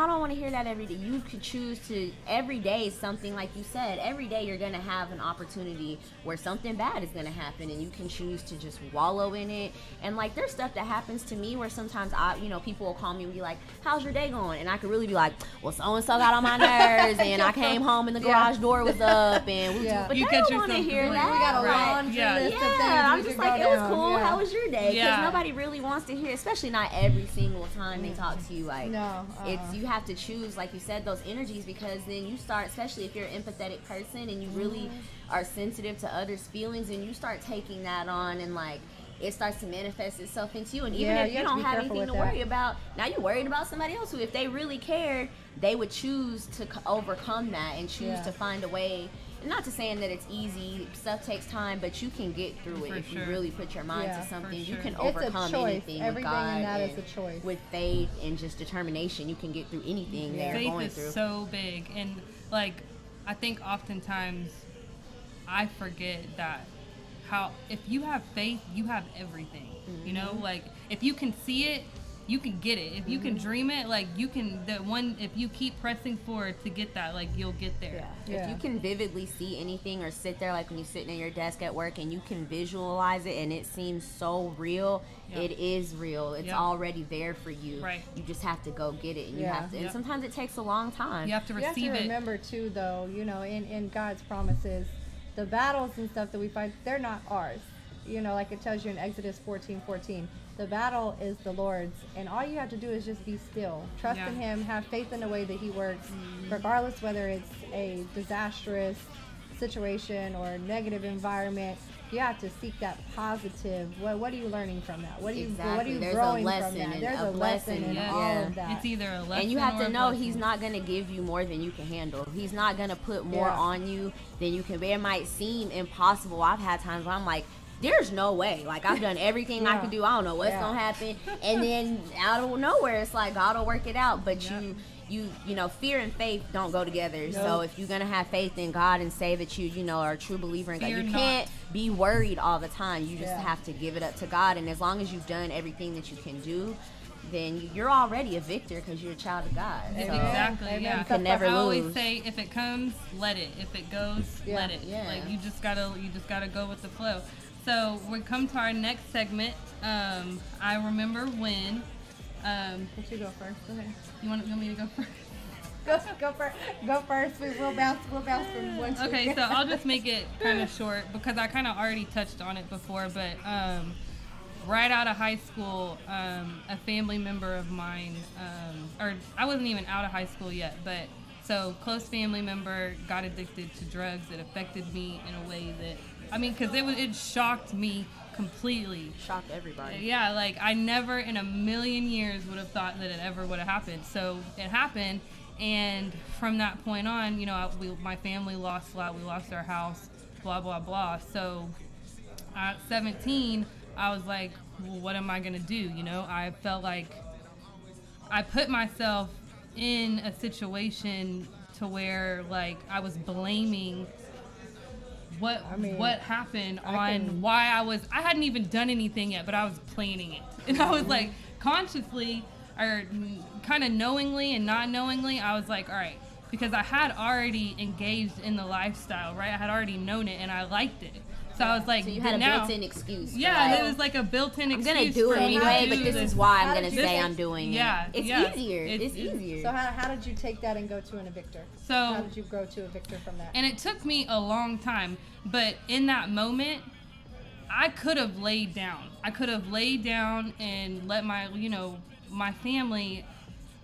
don't want to hear that every day. You could choose to, every day, something like you said, every day you're going to have an opportunity where something bad is going to happen, and you can choose to just wallow in it. And like, there's stuff that happens to me where sometimes people will call me and be like, how's your day going? And I could really be like, well, so-and-so got on my nerves, and I came home and the garage door was up, and but you they don't want to hear that. We got a laundry list of things. I'm just like, it was cool. Yeah. How was your day? Because nobody really wants to hear, especially not every single time they talk to you. Like, you have to choose, like you said, those energies, because then you start, especially if you're an empathetic person and you really are sensitive to others' feelings, and you start taking that on, and like, it starts to manifest itself into you. And even if you don't have anything to worry about, now you're worried about somebody else who, if they really cared, they would choose to overcome that and choose to find a way. Not to saying that it's easy, stuff takes time, but you can get through it if you really put your mind to something. You can overcome anything with God. In that is a choice. With faith and just determination, you can get through anything that you're going through. Faith is so big, and like, I think oftentimes I forget that if you have faith, you have everything. You know, like, if you can see it, you can get it. If you can dream it, like, you can, if you keep pressing forward to get that, like, you'll get there. If you can vividly see anything, or sit there, like when you're sitting at your desk at work and you can visualize it and it seems so real, it is real. It's already there for you. Right. You just have to go get it, and you have to, and sometimes it takes a long time. You have to receive it. You have to remember too, though, in God's promises, the battles and stuff that we fight, they're not ours. Like it tells you in Exodus 14:14. The battle is the Lord's, and all you have to do is just be still. Trust in Him, have faith in the way that He works, regardless whether it's a disastrous situation or negative environment. You have to seek that positive. What are you learning from that? What are you growing from that? There's a lesson in all of that. It's either a lesson, and you have to know He's not going to give you more than you can handle. He's not going to put more on you than you can. It might seem impossible. I've had times where I'm like, there's no way. Like, I've done everything I can do. I don't know what's gonna happen. And then out of nowhere, it's like God will work it out. But you know, fear and faith don't go together. Nope. So if you're gonna have faith in God and say that you are a true believer in God, you can't be worried all the time. You just have to give it up to God. And as long as you've done everything that you can do, then you're already a victor, because you're a child of God. So exactly. You can never lose. I always say, if it comes, let it. If it goes, let it. Like, you just gotta go with the flow. So we come to our next segment. I remember when. Let you go first. Go ahead. You want me to go first? Go first. We'll bounce from one to Okay, so I'll just make it kind of short, because I kind of already touched on it before. But right out of high school, a family member of mine, or I wasn't even out of high school yet, but so close family member got addicted to drugs. It affected me in a way that, because it shocked me completely. Shocked everybody. Yeah, like, I never in a million years would have thought that it ever would have happened. So it happened, and from that point on, my family lost a lot. We lost our house, blah, blah, blah. So at 17, I was like, well, what am I going to do? I felt like I put myself in a situation to where, like, I was blaming what happened on why I hadn't even done anything yet, but I was planning it. And I was like, consciously, or kind of knowingly and not knowingly, I was like, all right, because I had already engaged in the lifestyle, right? I had already known it, and I liked it. So I was like, so you had a built-in excuse. Yeah, it was like a built-in excuse. I'm going to do it anyway, but this is why I'm going to say I'm doing it. It's easier. It's easier. So how did you take that and go to an evictor? So how did you grow to a victor from that? And it took me a long time, but in that moment, I could have laid down. I could have laid down and let my family,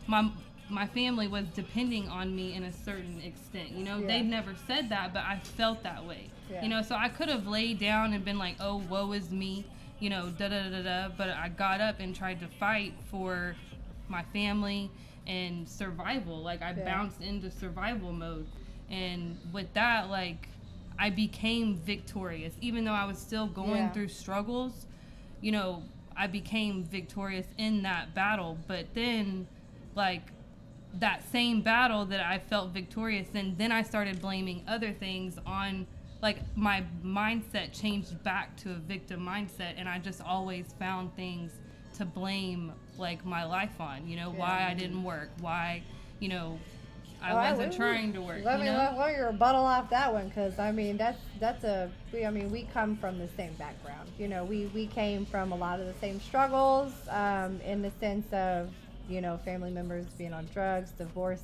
my family was depending on me in a certain extent. They'd never said that, but I felt that way. So I could have laid down and been like, oh, woe is me, da-da-da-da-da, but I got up and tried to fight for my family and survival. Like, I bounced into survival mode. And with that, like, I became victorious. Even though I was still going through struggles, you know, I became victorious in that battle. But then, like, that same battle that I felt victorious in, then I started blaming other things on, like, my mindset changed back to a victim mindset, and I just always found things to blame, like, my life on, you know, why I didn't work, why, you know, I wasn't trying to work. Let me rebuttal off that one, because I mean we come from the same background. You know, we came from a lot of the same struggles, in the sense of, you know, family members being on drugs, divorce,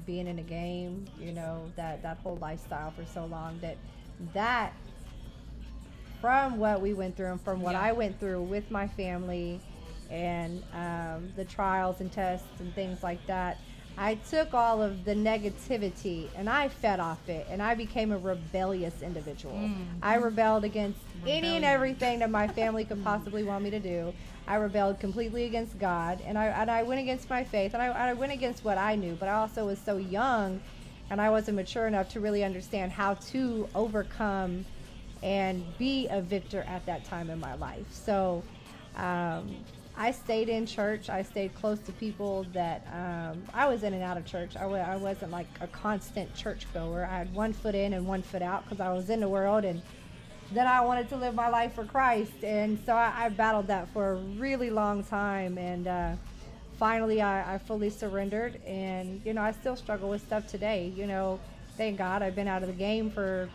being in a game, you know, that whole lifestyle for so long. That from what we went through and from what I went through with my family, and the trials and tests and things like that, I took all of the negativity and I fed off it, and I became a rebellious individual. I rebelled against any and everything that my family could possibly want me to do. I rebelled completely against God, and I went against my faith, and I went against what I knew, but I also was so young, and I wasn't mature enough to really understand how to overcome and be a victor at that time in my life. So I stayed in church. I stayed close to people that I was in and out of church. I wasn't like a constant church goer. I had one foot in and one foot out because I was in the world, and then I wanted to live my life for Christ. And so I battled that for a really long time, and finally I fully surrendered. And, you know, I still struggle with stuff today. You know, thank God I've been out of the game for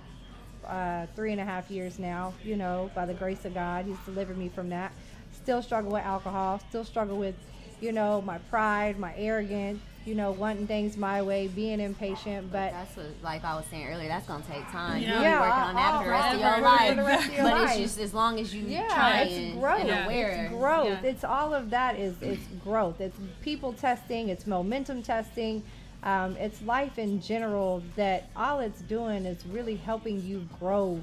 3.5 years now, you know, by the grace of God. He's delivered me from that. Still struggle with alcohol, still struggle with, you know, my pride, my arrogance, you know, wanting things my way, being impatient. But that's what, like I was saying earlier, that's gonna take time. Yeah. You'll be working on that for the rest of your life. But it's just as long as you try it's growth. and aware. It's growth. It's all of that it's growth. It's people testing, it's momentum testing. It's life in general, that all it's doing is really helping you grow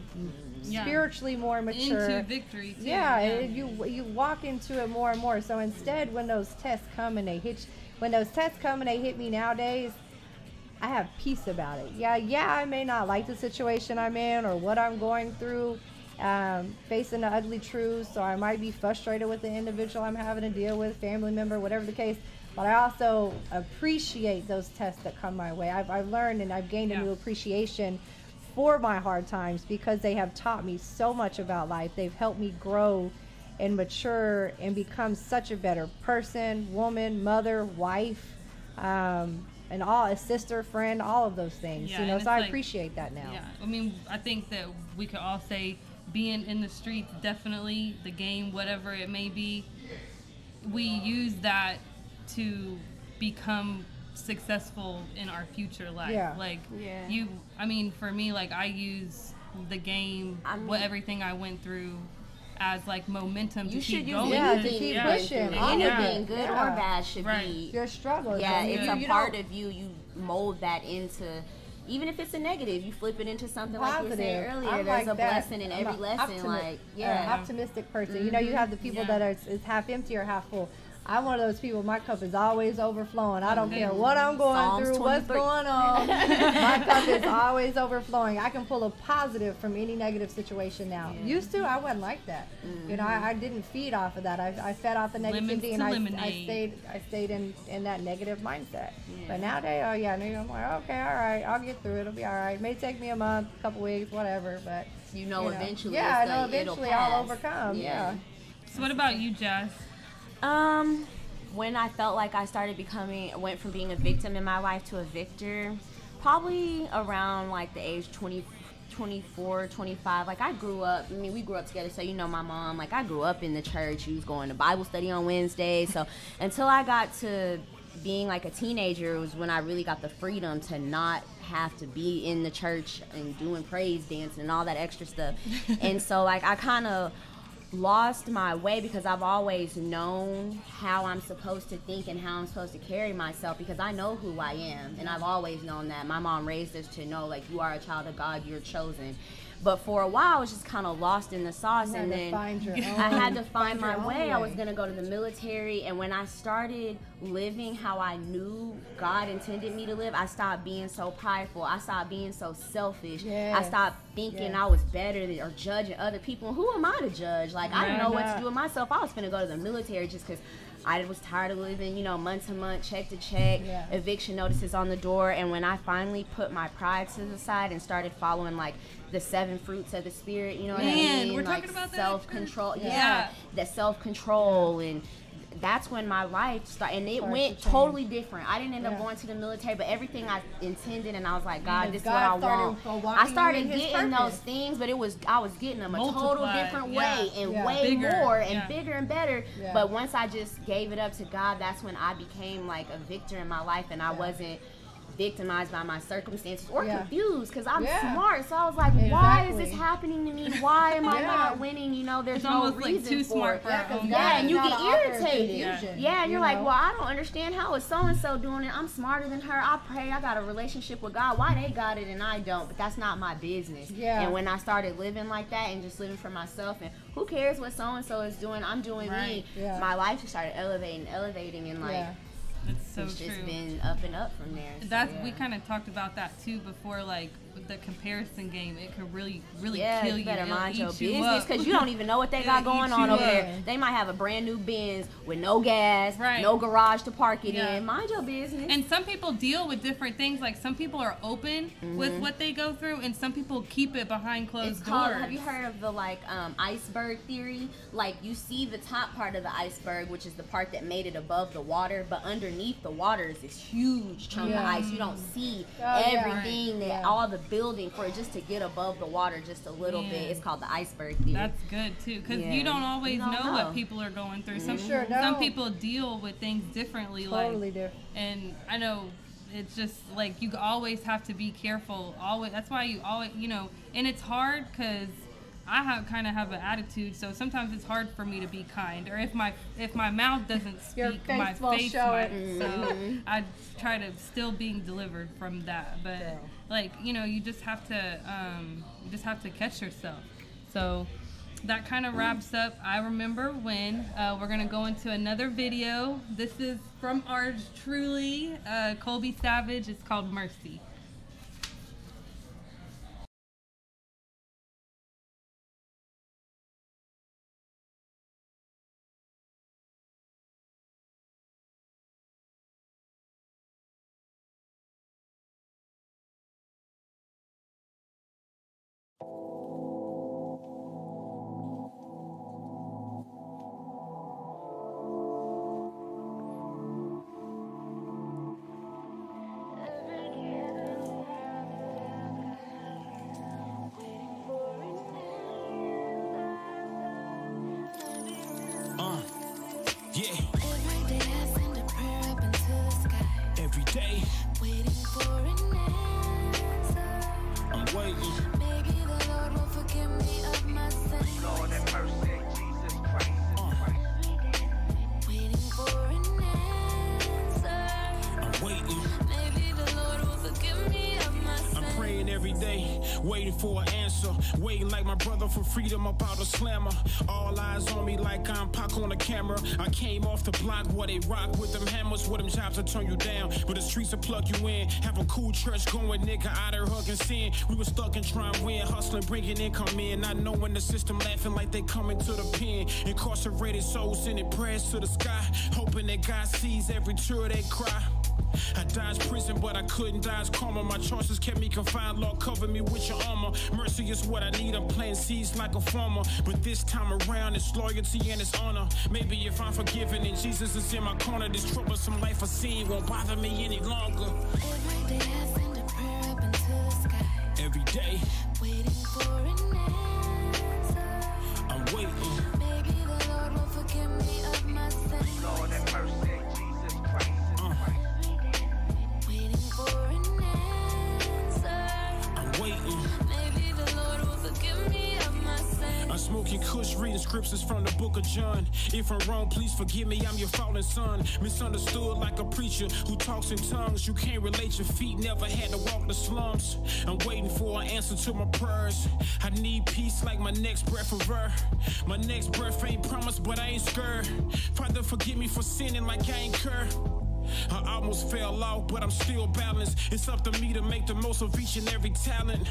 spiritually more mature. Into victory, too. You walk into it more and more. So instead, when those tests come and they hit me nowadays, I have peace about it. I may not like the situation I'm in or what I'm going through, facing the ugly truth, so I might be frustrated with the individual I'm having to deal with, family member, whatever the case. But I also appreciate those tests that come my way. I've learned and I've gained a new appreciation for my hard times, because they have taught me so much about life. They've helped me grow and mature and become such a better person, woman, mother, wife, and all, a sister, friend, all of those things. You know, so I appreciate that now. Yeah, I mean, I think that we could all say being in the streets, definitely, the game, whatever it may be, we use that to become successful in our future life. I mean, for me, like, I use the game, everything I went through, as like momentum to keep going. To keep pushing. Anything good or bad should be your struggle. It's a part of you. You mold that into, even if it's a negative, you flip it into something positive. Like you were saying earlier. There's a blessing in every lesson. Optimistic person. You know, you have the people that are half empty or half full. I'm one of those people, my cup is always overflowing. I don't care what I'm going through, what's going on. My cup is always overflowing. I can pull a positive from any negative situation now. Used to, I wasn't like that. You know, I didn't feed off of that. I fed off the negativity, and I stayed in that negative mindset. But nowadays, I'm like, okay, all right, I'll get through it. It'll be all right. It may take me a month, a couple weeks, whatever, but eventually. Eventually I'll overcome. So what about you, Jess? When I felt like I went from being a victim in my life to a victor, probably around like the age 24, 25. Like, we grew up together, so you know my mom, like, I grew up in the church. She was going to Bible study on Wednesdays. So until I got to being like a teenager, it was when I really got the freedom to not have to be in the church and doing praise dancing and all that extra stuff. And so, like, I kind of lost my way, because I've always known how I'm supposed to think and how I'm supposed to carry myself, because I know who I am, and I've always known that. My mom raised us to know, like, you are a child of God, you're chosen. But for a while, I was just kind of lost in the sauce, and then I had to find my way. I was going to go to the military, and when I started living how I knew God intended me to live, I stopped being so prideful. I stopped being so selfish. I stopped thinking I was better than, or judging other people. Who am I to judge? Like, I didn't know what to do with myself. I was finna go to the military just because I was tired of living, you know, month to month, check to check, eviction notices on the door. And when I finally put my pride to the side and started following, like, the 7 fruits of the Spirit, you know what I mean? We're like talking about self-control. That self-control, and that's when my life started, and it went totally different. I didn't end up going to the military, but everything I intended, and I was like, God, this is what I want. I started getting those things, but I was getting them a total different way, and way more, and bigger and better. But once I just gave it up to God, that's when I became like a victor in my life, and I wasn't victimized by my circumstances or confused, because I'm smart. So I was like, why is this happening to me? Why am I not winning? You know, there's no reason like too smart for it. And you get irritated. And you're like, well, I don't understand, how is so-and-so doing it? I'm smarter than her. I pray, I got a relationship with God. Why they got it and I don't? But that's not my business. And when I started living like that and just living for myself, and who cares what so-and-so is doing? I'm doing me. My life just started elevating, and like, it's so it's just true. been up and up from there. So we kind of talked about that too before, like with the comparison game. It could really kill you. You better mind your business, because you don't even know what they got going on over there. They might have a brand new Benz with no gas, no garage to park it in. Mind your business. And some people deal with different things. Like some people are open with what they go through, and some people keep it behind closed doors. Have you heard of the iceberg theory? Like, you see the top part of the iceberg, which is the part that made it above the water, but underneath the water is this huge chunk of ice. You don't see everything that all the building for it just to get above the water just a little bit. It's called the iceberg theory. That's good too, because you don't always know what people are going through. Some people deal with things differently, totally different. And I know it's just like you always have to be careful. Always, that's why you always, you know, and it's hard because I kind of have an attitude, so sometimes it's hard for me to be kind. Or if my mouth doesn't speak, my face might. So I try to still being delivered from that. But like, you know, you just have to catch yourself. So that kind of wraps up I Remember When. We're gonna go into another video. This is from ours truly, Colby Savage. It's called Mercy. Waiting for an answer, waiting like my brother for freedom about a slammer. All eyes on me like I'm Pac on the camera. I came off the block where they rock with them hammers, with them jobs to turn you down, but the streets will plug you in. Have a cool church going, nigga, out there hugging sin. We was stuck and trying to win, hustling, bringing income in. Not knowing the system, laughing like they coming to the pen. Incarcerated souls sending prayers to the sky, hoping that God sees every tear they cry. I dodged prison, but I couldn't dodge karma. My choices kept me confined, Lord, cover me with your armor. Mercy is what I need, I'm planting seeds like a farmer. But this time around, it's loyalty and it's honor. Maybe if I'm forgiven and Jesus is in my corner, this troublesome life I see won't bother me any longer. Every day I send a prayer up into the sky. Every day, waiting for an answer. I'm waiting. Maybe the Lord will forgive me of my sins. Lord have mercy, Jesus Christ. Waiting for an answer. I'm waiting. Maybe the Lord will forgive me of my sins. Smoking kush, reading scriptures from the book of John. If I'm wrong, please forgive me, I'm your fallen son. Misunderstood like a preacher who talks in tongues. You can't relate your feet, never had to walk the slums. I'm waiting for an answer to my prayers. I need peace like my next breath of air. My next breath ain't promised, but I ain't scared. Father, forgive me for sinning like I ain't care. I almost fell off, but I'm still balanced. It's up to me to make the most of each and every talent.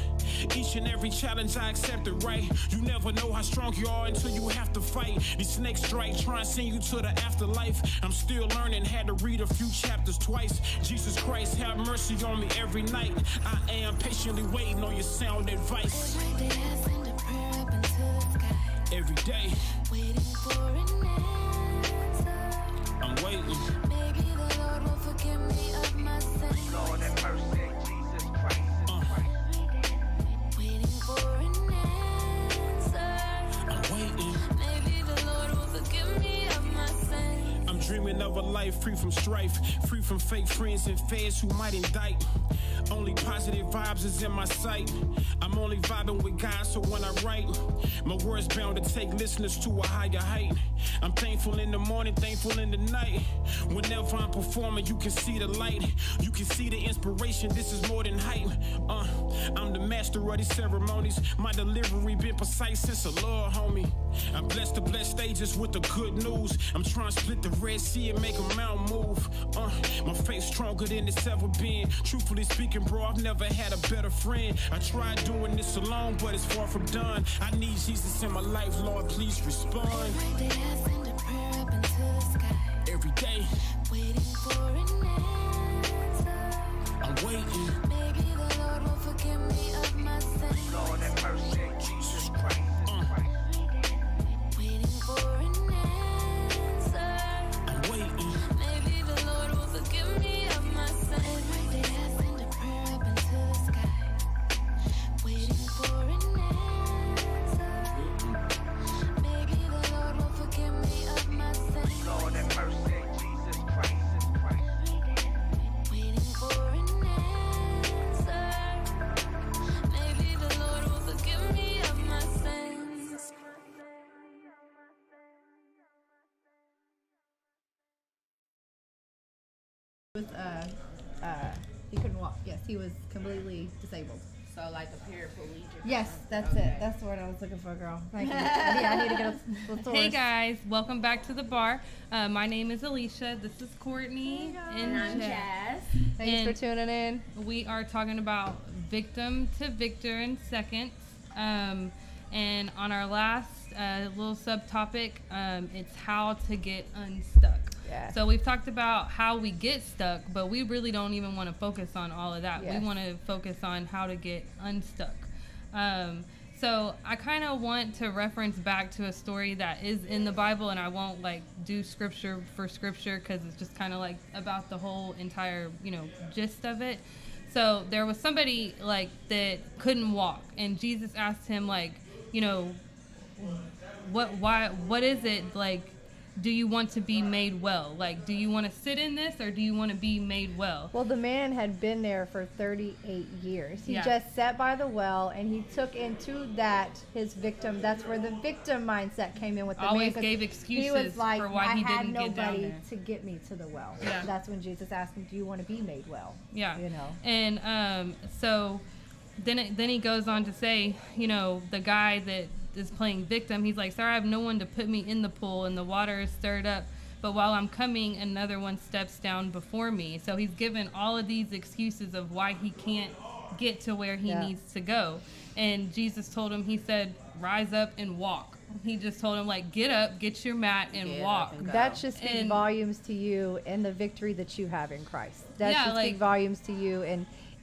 Each and every challenge I accept it right. You never know how strong you are until you have to fight. These snakes strike, try and send you to the afterlife. I'm still learning, had to read a few chapters twice. Jesus Christ, have mercy on me every night. I am patiently waiting on your sound advice. Every day I send a prayer up into the sky. Every day, Waiting for an answer. I'm waiting. Maybe the Lord will forgive me of my sins. Lord have mercy, Jesus Christ. Waiting for an answer. I'm waiting. Maybe the Lord will forgive me of my sins. I'm dreaming of a life free from strife, free from fake friends and feds who might indict. Only positive vibes is in my sight. I'm only vibing with God, so when I write, my words bound to take listeners to a higher height. I'm thankful in the morning, thankful in the night. Whenever I'm performing, you can see the light. You can see the inspiration, this is more than hype. I'm the master of these ceremonies. My delivery been precise since a Lord, homie. I'm blessed to bless stages with the good news. I'm trying to split the Red Sea and make a mountain move. My faith stronger than it's ever been. Truthfully speaking, bro, I've never had a better friend. I tried doing this alone, but it's far from done. I need Jesus in my life, Lord, please respond. Every day I send a prayer up into the sky. Every day, Waiting for an answer. I'm waiting. Maybe the Lord will forgive me of my sins. Lord have mercy, Jesus Christ. Waiting for an answer. I'm waiting. Maybe the Lord will forgive me of my sins. Every day I send a prayer up into the sky. Waiting for an answer. Maybe the Lord will forgive me of my sins. Lord have mercy, Jesus Christ. Waiting for an answer. Maybe the Lord will forgive me of my sins. Was he couldn't walk. Yes, he was completely disabled. So like a paraplegic. Yes, that's it. That's the word I was looking for, girl. Thank you. I need to get a source. Hey guys, welcome back to the bar. My name is Alysha. This is Courtney. And I'm Jazz. Thanks for And tuning in. we are talking about victim to victor in seconds. And on our last little subtopic, it's how to get unstuck. Yeah. So we've talked about how we get stuck, but we really don't even want to focus on all of that. Yes. We want to focus on how to get unstuck. So I kind of want to reference back to a story that is in the Bible, and I won't like do scripture for scripture because it's just kind of like about the whole entire, gist of it. So there was somebody like that couldn't walk, and Jesus asked him like, what is it like? Do you want to be made well? Like, do you want to sit in this or do you want to be made well? Well, the man had been there for 38 years. He Yeah. just sat by the well and he took into that his victim. That's where the victim mindset came in with the Always man. 'Cause gave he excuses was like, for why I he had didn't get down nobody there. to get me to the well. Yeah. That's when Jesus asked him, do you want to be made well? Yeah. And So then he goes on to say, the guy that is playing victim, he's like, sir, I have no one to put me in the pool and the water is stirred up, but while I'm coming, another one steps down before me. So he's given all of these excuses of why he can't get to where he needs to go. And Jesus told him, he said, rise up and walk. He just told him, like, get up, get your mat and walk. that should speak And- volumes to you and the victory that you have in Christ. That should like- speak volumes to you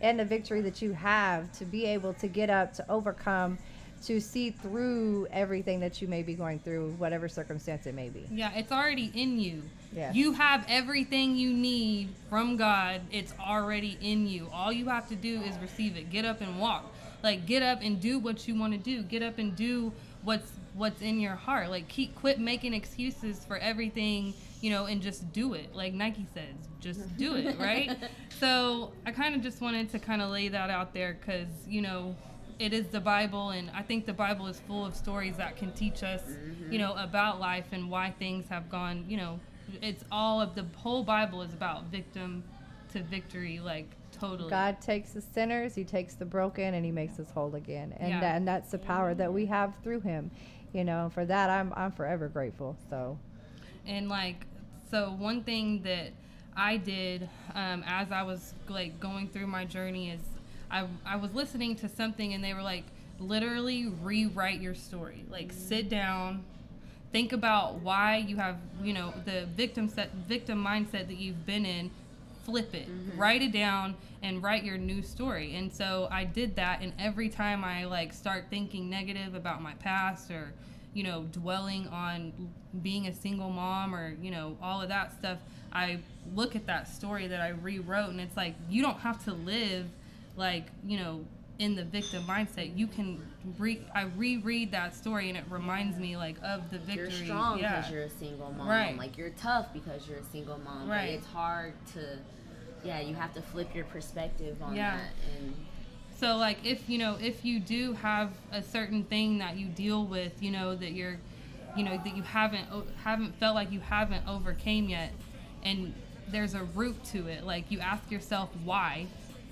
and the victory that you have to be able to get up, to overcome, to see through everything that you may be going through, whatever circumstance it may be. Yeah, it's already in you. Yes. You have everything you need from God. It's already in you. All you have to do is receive it. Get up and walk. Like, get up and do what you want to do. Get up and do what's in your heart. Like, quit making excuses for everything, and just do it. Like Nike says, just do it, right? So I kind of just wanted to kind of lay that out there because, it is the Bible, and I think the Bible is full of stories that can teach us, you know, about life and why things have gone, you know, it's all of the whole Bible is about victim to victory, like totally. God takes the sinners, he takes the broken, and he makes us whole again. And Yeah. and that's the power that we have through him. You know, for that I'm forever grateful. So And like, so one thing that I did as I was like going through my journey is I was listening to something, and they were like, literally rewrite your story. Like, sit down, think about why you have, you know, the victim mindset that you've been in, flip it, write it down, and write your new story. And so I did that, and every time I like start thinking negative about my past, or, you know, dwelling on being a single mom, or, you know, all of that stuff, I look at that story that I rewrote, and it's like, you don't have to live like, you know, in the victim mindset. You can I reread that story, and it reminds me like of the victory. You're strong because you're a single mom. Right. Like, you're tough because you're a single mom. Right. But it's hard to, you have to flip your perspective on that. And so like, if you do have a certain thing that you deal with, you know, that you're, you know, that you haven't felt like you haven't overcame yet, and there's a root to it, like, you ask yourself why.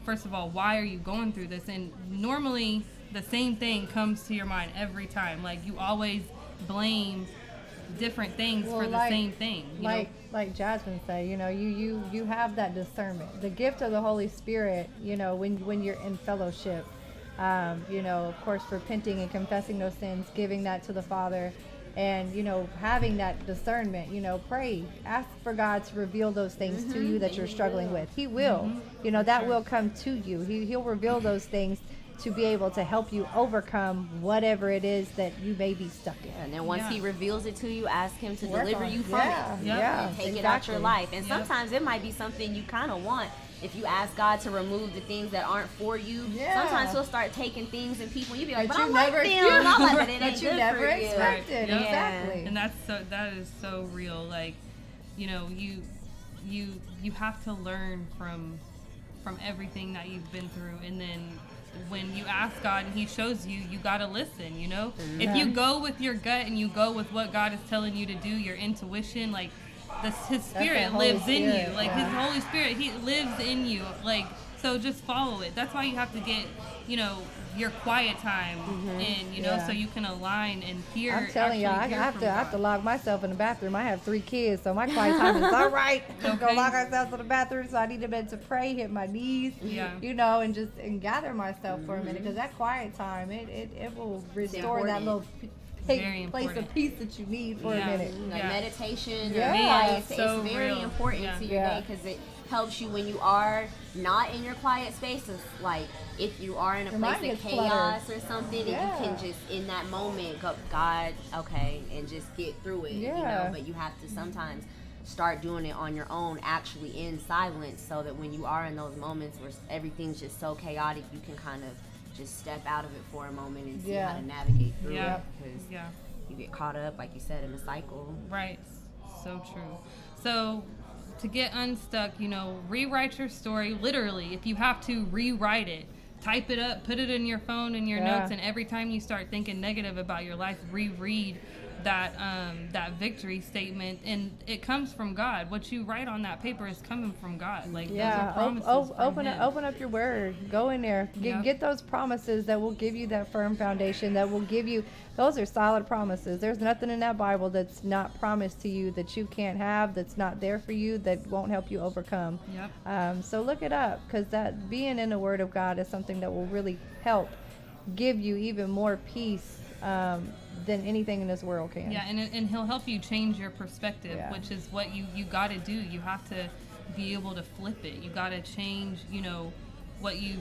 First of all, why are you going through this? And normally the same thing comes to your mind every time. Like, you always blame different things for the same thing. Like Jasmine said, you know, you have that discernment. The gift of the Holy Spirit, you know, when you're in fellowship, you know, of course, repenting and confessing those sins, giving that to the Father, and, you know, having that discernment, you know, pray, ask for God to reveal those things to you that you're struggling with. He will, you know, that will come to you. He'll reveal those things to be able to help you overcome whatever it is that you may be stuck in. And then once he reveals it to you, ask him to Work deliver on you it. from Yeah, it. yeah, And take it out exactly. your life. And sometimes it might be something you kind of want. If you ask God to remove the things that aren't for you, sometimes he'll start taking things and people, and you'll be like, but I like them. I'm like, but it ain't good never for you. expected. Yeah. Exactly. And that is so real. Like, you know, you have to learn from everything that you've been through, and then when you ask God and he shows you, you got to listen, you know? If you go with your gut and you go with what God is telling you to do, your intuition, like, his spirit lives in you. Like, his Holy Spirit, he lives in you. Like, so just follow it. That's why you have to get, you know, your quiet time in, you know, so you can align and hear. I'm telling you, I have to lock myself in the bathroom. I have 3 kids, so my quiet time is all right. Just go lock ourselves in the bathroom. So I need a minute to pray, hit my knees, you know, and gather myself for a minute, because that quiet time, it will restore that little place of peace that you need for a minute. Like meditation, it's so it's very important to your day, because it helps you when you are not in your quiet space. It's like, if you are in a place of chaos or something, and you can just in that moment go, God, okay, and just get through it, you know. But you have to sometimes start doing it on your own, actually in silence, so that when you are in those moments where everything's just so chaotic, you can kind of just step out of it for a moment and see how to navigate through it, because you get caught up, like you said, in the cycle. Right. So true. So to get unstuck, you know, rewrite your story. Literally, if you have to, rewrite it. Type it up, put it in your phone, in your notes, and every time you start thinking negative about your life, reread that victory statement, and it comes from God. What you write on that paper is coming from God. Like, those are promises from Him. Open up your word. Go in there. Get those promises that will give you that firm foundation, that will give you, those are solid promises. There's nothing in that Bible that's not promised to you that you can't have, that's not there for you, that won't help you overcome. So look it up, because that being in the Word of God is something that will really help give you even more peace than anything in this world can. And he'll help you change your perspective, which is what you got to do. You have to be able to flip it. You got to change, you know, what you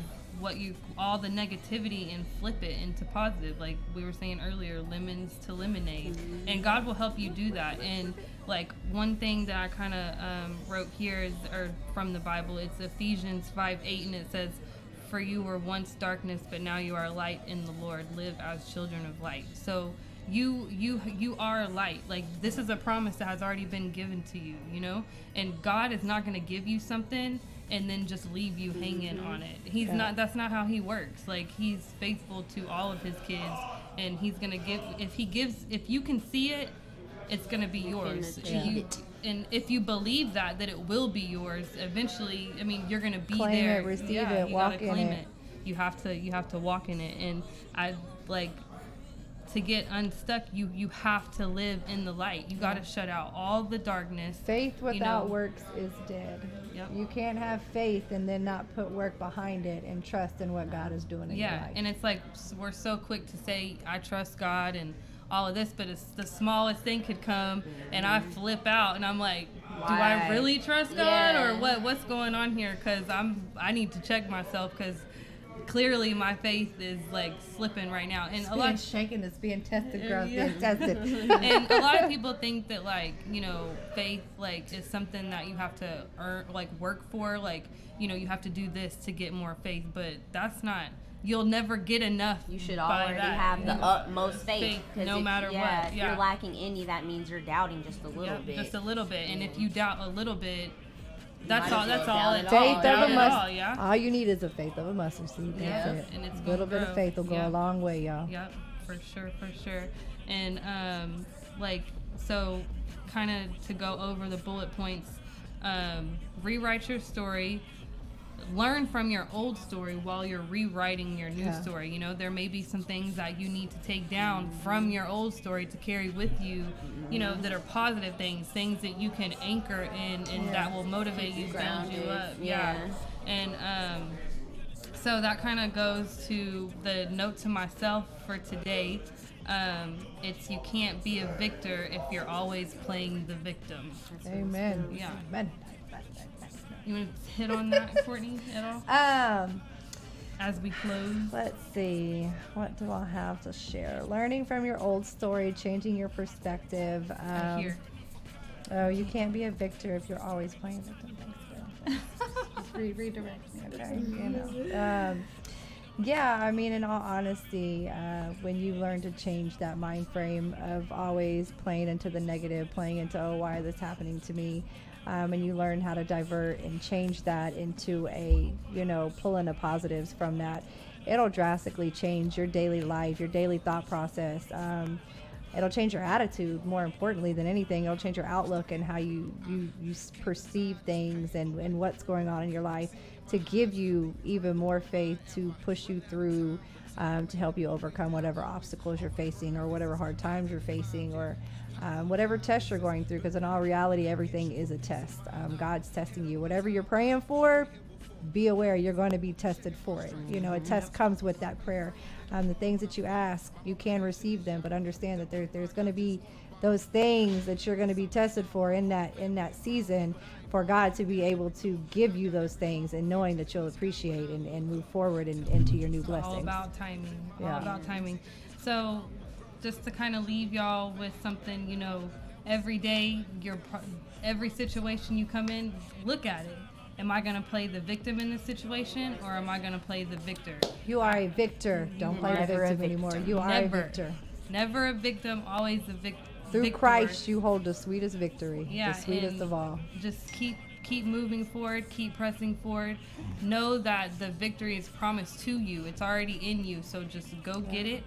all the negativity, and flip it into positive. Like we were saying earlier, lemons to lemonade. And God will help you do that. And like one thing that I kind of wrote here is, or from the Bible, it's Ephesians 5:8, and it says, "For you were once darkness, but now you are light in the Lord. Live as children of light." So you are light. Like, this is a promise that has already been given to you, you know? And God is not going to give you something and then just leave you hanging on it. He's not. That's not how he works. Like, he's faithful to all of his kids, and he's gonna give. If you can see it, it's gonna be yours. And if you believe that it will be yours eventually, I mean, you're gonna be claim there. It, receive it, you walk gotta in claim it. You have to walk in it. And I like, to get unstuck, you have to live in the light. You got to shut out all the darkness. Faith without works is dead. Yep. You can't have faith and then not put work behind it and trust in what God is doing in your life. And it's like, we're so quick to say, I trust God and all of this, but it's the smallest thing could come and I flip out and I'm like, do I really trust God or what's going on here? Because I need to check myself, because clearly my faith is like slipping right now. And a lot of shaking, it's being tested, girl. Being tested. And a lot of people think that, like, you know, faith like is something that you have to earn, like work for, like, you know, you have to do this to get more faith, but that's not. You'll never get enough. You should already have the utmost faith. No matter what. If you're lacking any, that means you're doubting just a little bit. Just a little bit. And if you doubt a little bit, that's all. Faith of a mustard. All you need is a faith of a mustard seed. That's it. And it's a little bit of faith will go a long way, y'all. Yep, for sure. And like, so kind of to go over the bullet points, rewrite your story. Learn from your old story while you're rewriting your new story. You know, there may be some things that you need to take down from your old story to carry with you, you know, that are positive things that you can anchor in and that will motivate you, build you up. And so that kind of goes to the note to myself for today. It's, you can't be a victor if you're always playing the victim. Amen. Yeah. Amen. You want to hit on that, Courtney, at all? As we close. Let's see. What do I have to share? Learning from your old story, changing your perspective. Here. Oh, you can't be a victor if you're always playing victim. Thanks, just redirect me, okay? You know. Yeah, I mean, in all honesty, when you learn to change that mind frame of always playing into the negative, playing into, oh, why is this happening to me? And you learn how to divert and change that into a, you know, pulling the positives from that, it'll drastically change your daily life, your daily thought process. It'll change your attitude, more importantly than anything. It'll change your outlook and how you perceive things and what's going on in your life, to give you even more faith to push you through, to help you overcome whatever obstacles you're facing or whatever hard times you're facing, or whatever test you're going through, because in all reality, everything is a test. God's testing you. Whatever you're praying for, be aware you're going to be tested for it. You know, a test comes with that prayer. The things that you ask, you can receive them, but understand that there's going to be those things that you're going to be tested for in that season, for God to be able to give you those things, and knowing that you'll appreciate and move forward into your new blessings. All about timing. All about timing. So, just to kind of leave y'all with something, you know, every day, every situation you come in, look at it. Am I going to play the victim in this situation, or am I going to play the victor? You are a victor. Don't play the victim anymore. You are a victor. Never a victim, always a victor. Through Christ, you hold the sweetest victory. Yeah, the sweetest of all. Just keep moving forward, keep pressing forward. Know that the victory is promised to you. It's already in you, so just go get it.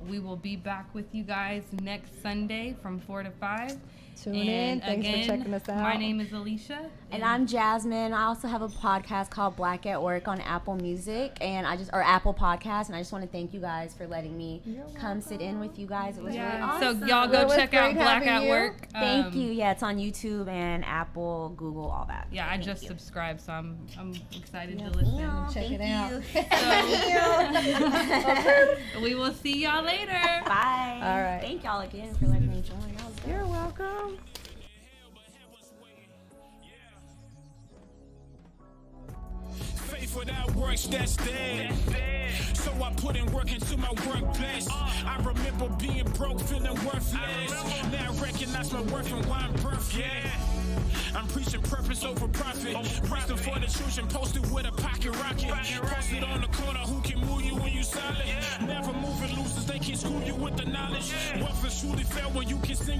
We will be back with you guys next Sunday from 4 to 5. Tune in. Thanks for checking us out. My name is Alysha. And I'm Jasmine. I also have a podcast called Black at Work on Apple Music or Apple Podcast. And I just want to thank you guys for letting me come sit in with you guys. It was really awesome. So y'all go check out Black at Work. Thank you. Yeah, it's on YouTube and Apple, Google, all that. Yeah, I just subscribed, so I'm excited to listen. Check it out. So, we will see y'all later. Bye. All right. Thank y'all again for letting me join. That was good. You're welcome. Faith without works, that's dead. So I put in work into my workplace. I remember being broke, feeling worthless. Now I recognize my worth and why I'm birthed. I'm preaching purpose over profit. Resting for the children, posted with a pocket rocket. Posted on the corner, who can move you when you solid? Never moving losers, they can screw you with the knowledge. Wealth is truly fair when you can sing